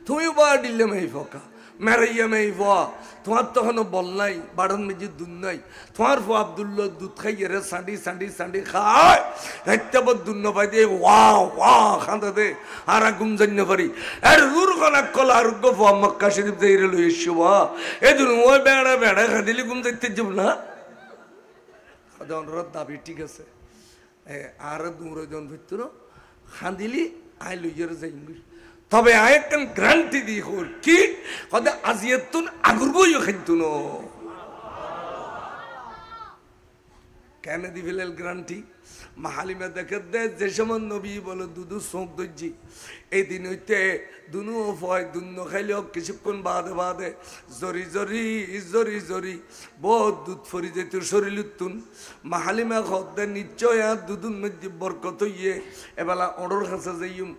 Speaker 1: তুমিও বা ডিলে মেয়ে ফকা মেরাইয়া মেয়ে ফা তোমার তখনও বল নাই বাড়ন মেজি দুধ নাই তোমার ফো আব্দুল্লাহ দুধ খাইয়ে রে সাঁডি সাঁডি সাঁডি খায় রাইতে বদ দুধ পাই দিয়ে ওয়া খাঁদা দে আর গুম জান্য পারি আর রুর খানা কলা আরোগ্য ফা মক্কা শরীফ যাই রে লই এসো বা এই দুন ওই বেড়া বেড়া খাদিলি গুম দেখতে যাব না অনুরোধ দাবি ঠিক আছে আর দুজন ভিতর খাঁদিলি আই লইয়ার যাই তবে আই একটা গ্যারান্টি দি হল কি কদে আজিয়াতুন আগুর বইও খাইতুন কেন দি ফেলেল গ্যারান্টি মাহালিমা দেখে দে যে সময় নবী বলে দুধু চোখ দর্জি এই দিন হইতে দুনু ভয় দুন্ন খাইলেও কিছুক্ষণ বাদে বাদে জরি জরি জরি জরি বহুত দুধ ফরি যেত শরীর তুন মাহালিমা খদ্দে নিশ্চয় আর দুধুর মধ্যে বরকত ইয়ে এবেলা অর্ডর কাছে যাইম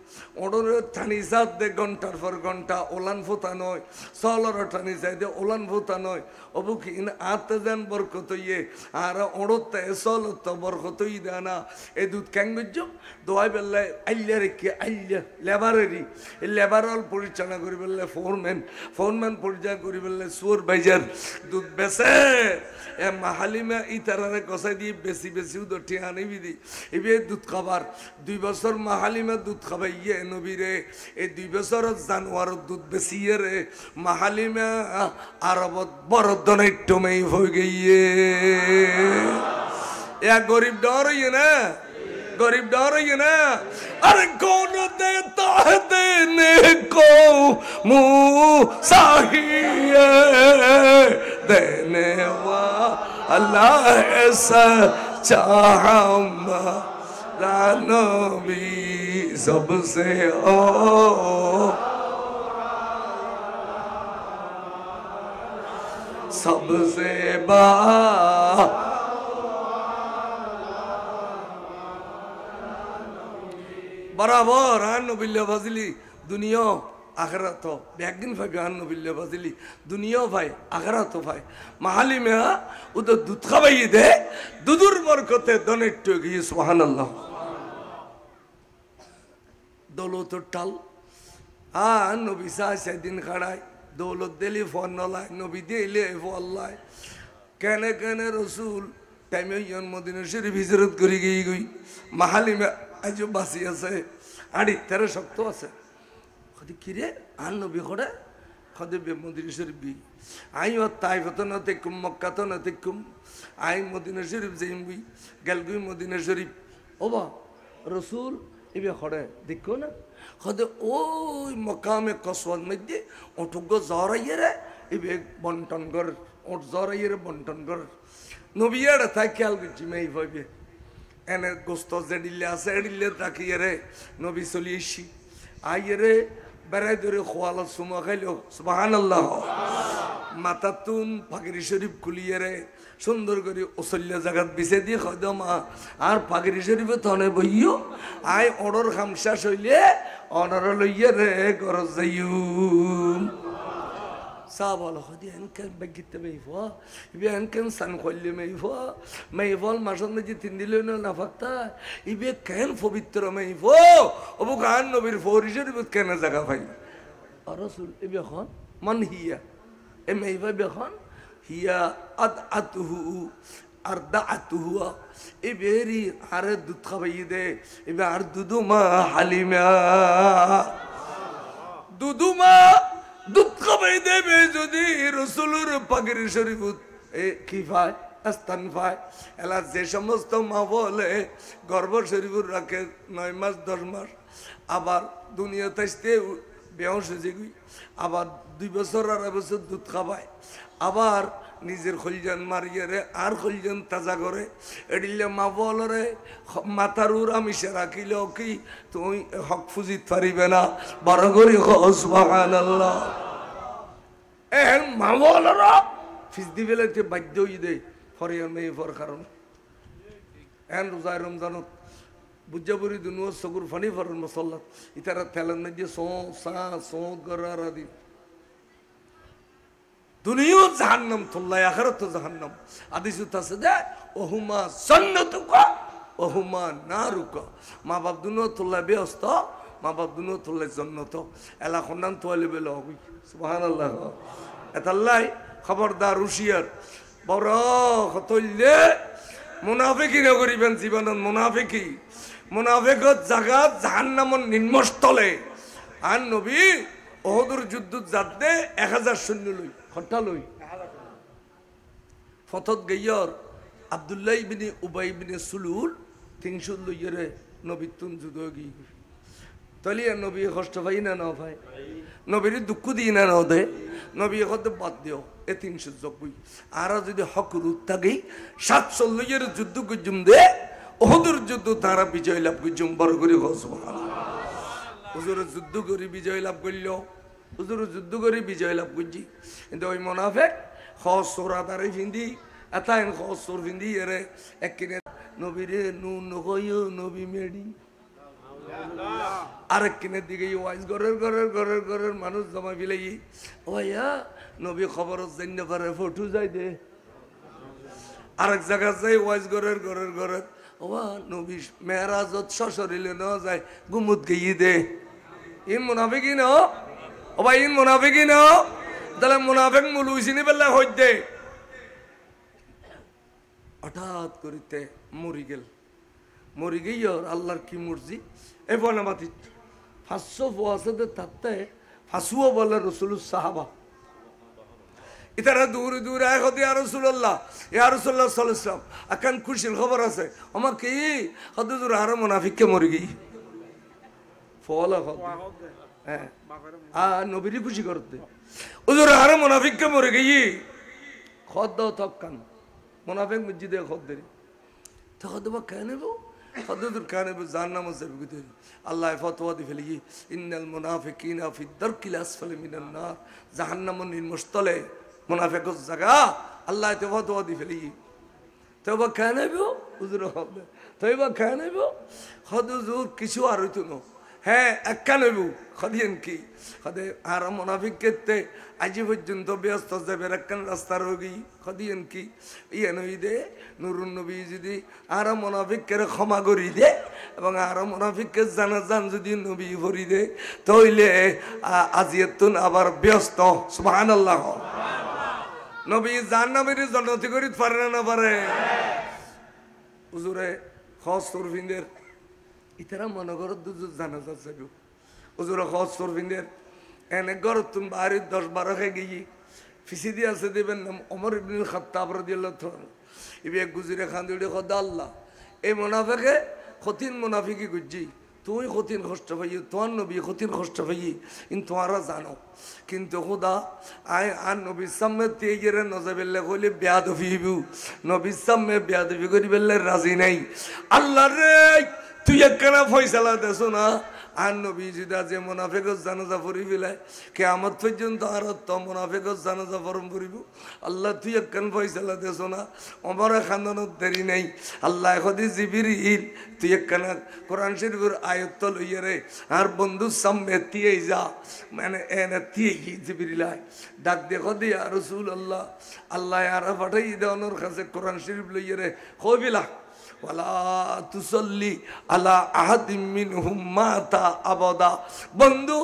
Speaker 1: অর্ডরের ঠানি সাত দে ঘন্টার পর ঘন্টা ওলান ফোতা নয় সলর ঠানি চাই দে ওলান ফোতা নয় অবুকি আতে যান বরকত ইয়ে আর অড়তে সলত বরকত ই দেয় না এই দুধ ক্যাং বুঝছো দোয়াই বেলায় আইলিয়া রেখে আইলিয়া লেবারেরই এই লেবারল পরিচালনা করি বললে ফোরম্যান পরিচালনা করি বললে সুপারভাইজার দুধ বেছে এ মাহালিমা ই তারারে কষাই দিয়ে বেশি বেশি উদটি আনিবি দি এবে দুধ খাবার 2 বছর মাহালিমা দুধ খাবাই ইয়ে নবীরে এই 2 বছরের জানুয়ার দুধ বেশি রে মাহালিমা আরবত বড় দনাইট্য মেই হয়ে গিয়ে या गरीब डर रही है ना गरीब डर रही है ना अरे कौन देता है देने को मुँह चाहिए देने वाला ऐसा चाहा नबी सबसे ओ सबसे बा बराबर आन बिल्ले फजली दुनिया आखिरत हो बैगन भाई आन बिल्ले फजली दुनिया भाई आखिरत हो भाई महाली में उधर दूध खाई दे दूधुर बरकते दोने टोगी सुभान अल्लाह दौलत टाल नबी सा से दिन खड़ाई दौलत दिली फोन नलाय नबी दिले फोन लाय कहने कहने रसूल टाइम यन मदीना शरीफ हिजरत करी गई महाली में आज बासी আছে আড়ি 13 শক্ত আছে কদি কিরে আন নবী করে কদি মদিনা শরীফ বি আই ও তাইফত না তেকুম মক্কা তো না তেকুম আই মদিনা শরীফ যাইমবি গেলগুই মদিনা শরীফ ওবা রাসূল ইবে করে দেখো না কদি ওই মকামে কসওয়াত মধ্যে ওটুগ জরাইরে ইবে বন্টন কর ওট জরাইরে বন্টন কর নবীয়াড়া তাই খেয়াল করছি মেই ভাইবে এনে গোস্ত জেডিলে আছে এডিলে তাকিয়ে রে নবী চলিয়েছি আইয়ে রে বেড়াই ধরে খোয়াল সুমা খাইলো সুবহানাল্লাহ মাতাতুন পাগড়ি শরীফ খুলিয়ে রে সুন্দর করে ওসল্লা জায়গাত বিছে দিয়ে খদমা আর পাগড়ি শরীফে তনে বইও আই অর্ডার খামসা হইলে অর্ডার লইয়ে রে ঘর যাইও صعب على خدي إن كان بجت ميفا يبقى إن كان سنقول ميفا ميفا المشان نجي تندلنا نفقتا يبقى كان فبيتر ميفا أبو كان نبير فوريجر يبقى كان زكاة فاي الرسول يبقى خان من هي ميفا يبقى خان هي أدعته أردعته يبقى عرض تخبيده يبقى عرض دوما حليما دوما দুধ খাবাই দেবে যদি রসুলের পাগড়ি শরীফ কি পায় স্থান পায় এলা যে সমস্ত মা বলে গর্ভ শরীফ রাখে 9 মাস 10 মাস আবার দুনিয়াতে আসতে বেহস হয়ে গই আবার 2 বছর আর বছর দুধ খাবায় আবার নিজের খলজান মারিয়ে রে আর খলজান তাজা করে এডিলে মা বলরে মাথার উড়া মিশে রাখিলেও কি তুমি হক ফুজিত পারিবে না বড় করে সুবহানাল্লাহ এন মা বলরা ফিস দিবে লাগতে বাধ্য হই দে ফরিয়ার মেয়ে ফর কারণ এন রোজায় রমজানত বুজ্জাবুরি দুনিয়া সগুর ফানি ফরন মুসাল্লাত ইতারা তেলেন মধ্যে সো গরার আদি দুনিয়া জাহান্নাম তুল্লাহ আখিরাত জাহান্নাম হাদিস আছে দে ওহুমা জান্নাতুকা ওহুমা নারুকা মা বাপ দুনিয়া তুল্লাহ বেহস্ত মা বাপ দুনিয়া তুল্লাহ জান্নাত এলা খন্দান তোয়ালে বেলা হই সুবহানাল্লাহ এতাল্লাই খবরদার হুশিয়ার বড় হতইলে মুনাফিকি না করিবেন জীবনত মুনাফিকত জায়গা জাহান্নামর নিম্নস্থলে আর নবী ওহদুর যুদ্ধ যাতে 1000 সৈন্য লই খটা লই ফতত গইয়র আব্দুল্লাহ ইবনে উবাই ইবনে সুলুল 300 লইরে নবী তুন যুদ্ধ গই তলিয়া নবী কষ্ট পাই না না ভাই নবীর দুঃখ দিই না না দে নবী কত বাদ দিও এ 300 জকবই আর যদি হক রুত থাকি 700 লইরে যুদ্ধ গজুম দে ওহদের যুদ্ধ তারা বিজয় লাভ করছে বড় করে হুজুর যুদ্ধ করে বিজয় লাভ করল হুজুর যুদ্ধ করে বিজয় লাভ করছি কিন্তু ওই মুনাফিক খসরা দাঁড়াই ফিন্দি এতাইন খসর ফিন্দি এরে একদিনে নবীরে নুন নকইও নবী মেডি আরেক কিনের দিকে ওয়াইজ ঘরের মানুষ জমা বিলাই ভাইয়া নবী খবর জানতে পারে ফটো যাই দে আরেক জায়গা যাই ওয়াইজ ঘরের ওবা নবী মেরাজত সশরীরে নেওয়া যায় গুমুত গিয়ে দে ইন মুনাফিকি ন ও ভাই ইন মুনাফিকি ন তাহলে মুনাফিক মূল উইসিনি বেলা হই দে হঠাৎ করিতে মরি গিয়ে আল্লাহর কি মর্জি এ বনামাতি 500 ফুয়াসাতে থাকতে ফাঁসুও বলে রসুলুস সাহাবা ইতারা দূরে আয় হতে ইয়া রাসূলুল্লাহ সাল্লাল্লাহু আলাইহি ওয়াসাল্লাম আকান খুশির খবর আছে আমার কি হতে দূর আর মুনাফিককে মরি গই ফলা হদ হ্যাঁ নবীর খুশি করতে হুজুর আর মুনাফিককে মরি গই খদ দাও তকান মুনাফিক মসজিদে খদ দেরি তো খদ বা কেন নেব খদুর কানে জান্নাম যাবে আল্লাহ ফতোয়া দি ফেলি ইন্নাল মুনাফিকিনা ফি দারকিল আসফালি মিনান নার জাহান্নামের নিম্নস্থলে মুনাফিকের জায়গা আল্লাহ তে ফতোয়া দি ফেলি তওবা কেন নেব হুজুর হবে তওবা কেন নেব খদুজুর কিছু আর হইতো না হ্যাঁ একা নেব খদিয়েন কি খদে আর মুনাফিককে আজি পর্যন্ত ব্যস্ত যাবে একখান রাস্তা রোগী খদিয়েন কি ইয়ে নই দে নুরুন নবী যদি আর মুনাফিককে ক্ষমা করি দে এবং আর মুনাফিককে জানাজান যদি নবী ভরি দে তাহলে আজিয়াতুন আবার ব্যস্ত সুবহানাল্লাহ নবী জান্নাতের জন্নতি করিত পারে না পারে হুজুরে খাস তরফিনদের ইতারা মনে করো দুজো জানাজা যাবে হুজুরে খাস তরফিনদের এনে গরতুন বাড়ির 10-12 খেয়ে গিয়ে ফিসি দিয়ে আছে দেবেন নাম ওমর ইবনুল খাত্তাব রাদিয়াল্লাহু তাআলা ইবে গুজরে খান দিড়ে খোদা আল্লাহ এই মুনাফিকে খতিন মুনাফিকি গুজি তুই খতিন কষ্ট পাই তোর নবী খতিন কষ্ট পাই ইন তোমরা জানো কিন্তু খোদা আয় আর নবীর সামনে তেজেরে নজাবেল্লা কইলে বেয়াদবি হইবু নবীর সামনে বেয়াদবি করি বেল্লে রাজি নাই আল্লাহ রে তুই একখানা ফয়সালা দেছো না আর নবী যদি যে মুনাফিকের জানাজা পড়ি ফেলায় কিয়ামত পর্যন্ত আর তো মুনাফিকের জানাজা পড়ম পড়িব আল্লাহ তুই একখান ফয়সালা দেছো না ওমর খানদানত দেরি নাই আল্লাহ খদি জিবরিল তুই একখানা কোরআন শরীফের আয়াত লইয়া রে আর বন্ধুর সামনে দিয়ে যা মানে এনে দিয়ে জিবরিল ডাক দে খদি ইয়া রাসূলুল্লাহ আল্লাহ আর পাঠাই দেওয়ানোর কাছে কোরআন শরীফ লইয়া রে কইবিলা ওয়ালা তুসাল্লি আলা আহাদিম মিনহুম মাতা আবাদা বন্ধু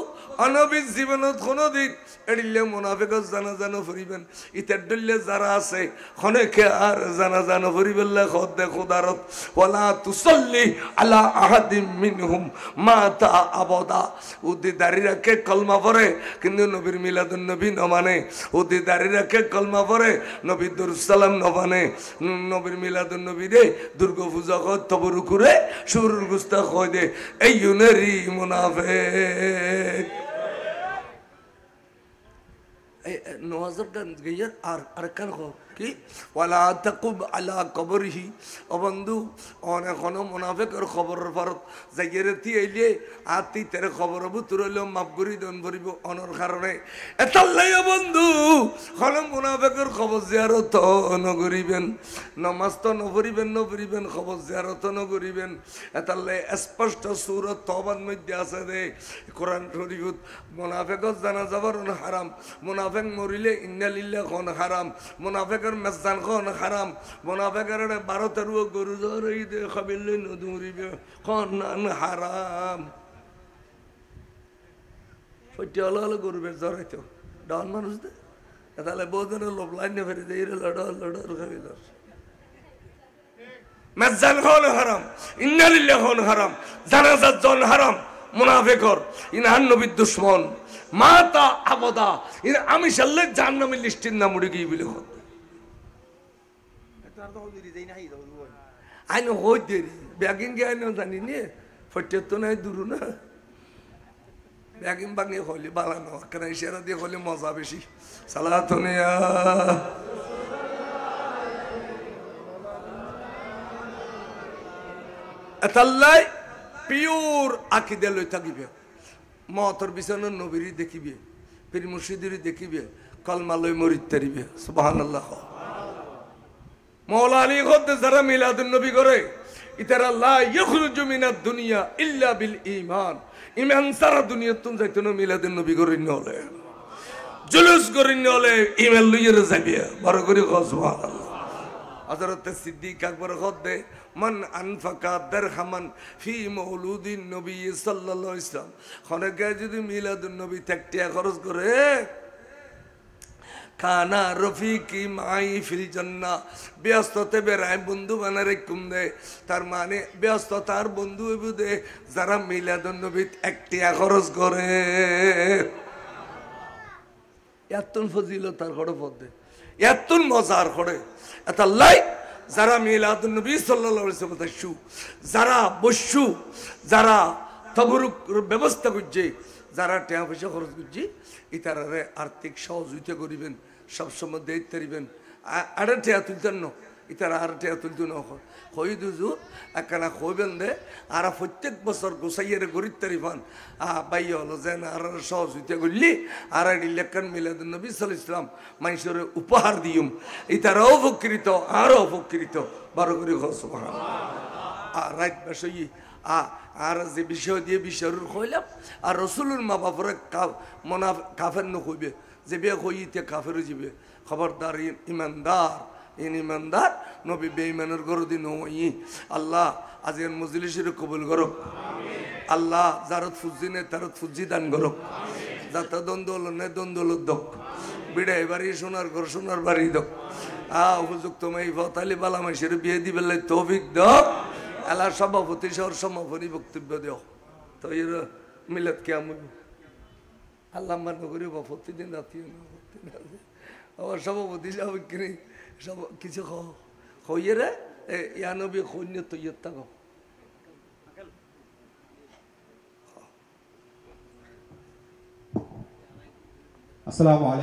Speaker 1: অনবীর জীবনত কোনদিন এড়িলে মুনাফিকের জানাজা নফরিবেন ইতার দল্লে যারা আছে খনেকে আর জানাজা নফরিবেল্লা খদে খুদারত ওয়ালা তুসাল্লি আলা আহাদিম মিনহুম মাতা আবাদা উদি দাড়ি রাখে কলমা পড়ে কিন্তু নবীর মিলাদুন নবী ন মানে উদি দাড়ি রাখে কলমা পড়ে নবী দরুদ সালাম ন মানে নবীর মিলাদুন নবী রে দুর্গা পূজা কর তবরু করে শুরুর গুস্তা কয় দে এই ইউনেরি মুনাফিক নওয়াজটা গিয়ে আর কান কি ওয়ালা তাকুব আলা কবরিহি ও বন্ধু অনেক মুনাফিকের খবরের ভারত যাইয়ে তিয়ে আতি তেরে খবর বুতুরল মাপ করি দন ভরিব অনর কারণে এতাল্লাই বন্ধু হন মুনাফিকের খবর জিয়ারত নগরিবেন নামাজ তো নভরিবেন খবর জিয়ারত নগরিবেন এতাল্লাই স্পষ্ট সূরত তওবার মধ্যে আছে দে কোরআন শরীফত মুনাফিকর জানাজা পড়ন হারাম মুনাফিক মরিলে ইন্না লিল্লাহ কোন হারাম মুনাফিকের মেজান কোন হারাম মুনাফিকের 12-13 গরু ধরে দে খাবিলে নদুরিবে কোন হারাম ফটিয়ালা গরু বে জরাইতো ডান মানুষ দে তাহলে বহুদিন লোভ লাইনে ফেরে দেই লড় খাবিল মেজান কোন হারাম ইন্না লিল্লাহ কোন হারাম জানাজা জন হারাম মুনাফিকর ইনান নবীর দুশমন মাতা আবদা ইন আমি সাল্লে জাহান্নামের লিস্টের নাম উড়ে গিয়ে বলে কথা আইন হই দেরি ব্যাগিং গে আইন জানি নে ফটে তো নাই দূর না ব্যাগিং বাগনি হলি বালানো কেন ইশারা দিয়ে হলি মজা বেশি সালাতুনিয়া এতাল্লাই পিওর আকিদা লই থাকিবে মতর বিছানো নবীরই দেখিবে পীর মুর্শিদেরই দেখিবে কলমা লই মরিত তারিবে সুবহানাল্লাহ মওলা আলী খোদ যারা মিলাদুন নবী করে ইতারা লা ইখরুজু মিনাদ দুনিয়া ইল্লা বিল ঈমান ঈমান সারা দুনিয়া তুম যাইতো না মিলাদুন নবী করে নলে জুলুস করে নলে ঈমান লইয়ের যাবে বড় করে সুবহানাল্লাহ হযরত সিদ্দিক আকবর খোদ মান আনফাকা দিরহামান ফি মাউলুদিন নবী সাল্লাল্লাহু আলাইহি ওয়াসাল্লাম খনকে যদি মিলাদুন নবী টাকা খরচ করে কানা রফিকি মাই ফিল জান্নাহ ব্যস্ততে বেড়ায় বন্ধু বানারে কুমদে তার মানে ব্যস্ততার বন্ধু বুদে যারা মিলাদুন নবী টাকা খরচ করে এতন ফজিলতার খড় পদে এতন মজার খড়ে এত লাই যারা মিলাদুন নবী সাল্লাল্লাহু আলাইহি ওয়াসাল্লাম যারা বসু যারা তবরুক ব্যবস্থা করছে যারা টাকা পয়সা খরচ করছে ইতারারে আর্থিক সহযোগিতা করিবেন সবসময় দায়িত্ব দিবেন আর টাকা তুলতেন না ইতারা আর টাকা তুলতে না হই দুজু একখানা হইবেন দে আর প্রত্যেক বছর গোসাইয়ের গরিব তারিফান বাই হলো যেন আর সহযোগিতা করলি আর লেখান মিলাদুন নবী সাল্লাল্লাহু আলাইহি ওয়াসাল্লাম মানুষের উপহার দিম ইতারাও উপকৃত আরও উপকৃত বড় করে সুবহানাল্লাহ আর রাত বসই আর যে বিষয় দিয়ে বিষয়ের কইলাম আর রসুলের মা বাপরে কাফের নকইবে যে বিয়ে কইতে কাফের যাবে খবরদার ইমানদার ইমানদার নবী বেঈমানের গরদি নই আল্লাহ আজের মজলিসের কবুল করো আল্লাহ যারত ফুজি নে তারত ফুজি দান করো যাতা দ্বন্দ্ব নে দ্বন্দ্ব দক বিড়াই বাড়ি সোনার ঘর সোনার বাড়ি দক উপযুক্ত মাই ফতালি বালা মাইসের বিয়ে দিবে তৌফিক দক আল্লাহ সভাপতি শহর সমাপনী বক্তব্য দেও তো এর মিলাদ কেমন আল্লাহ মানে করি বা প্রতিদিন রাতি আমার সভাপতি সব কিনে সব কিছু হইয়ে রে ইয়ানবী সৈন্য তৈয়ার থাকো
Speaker 3: আসসালামু আলাইকুম।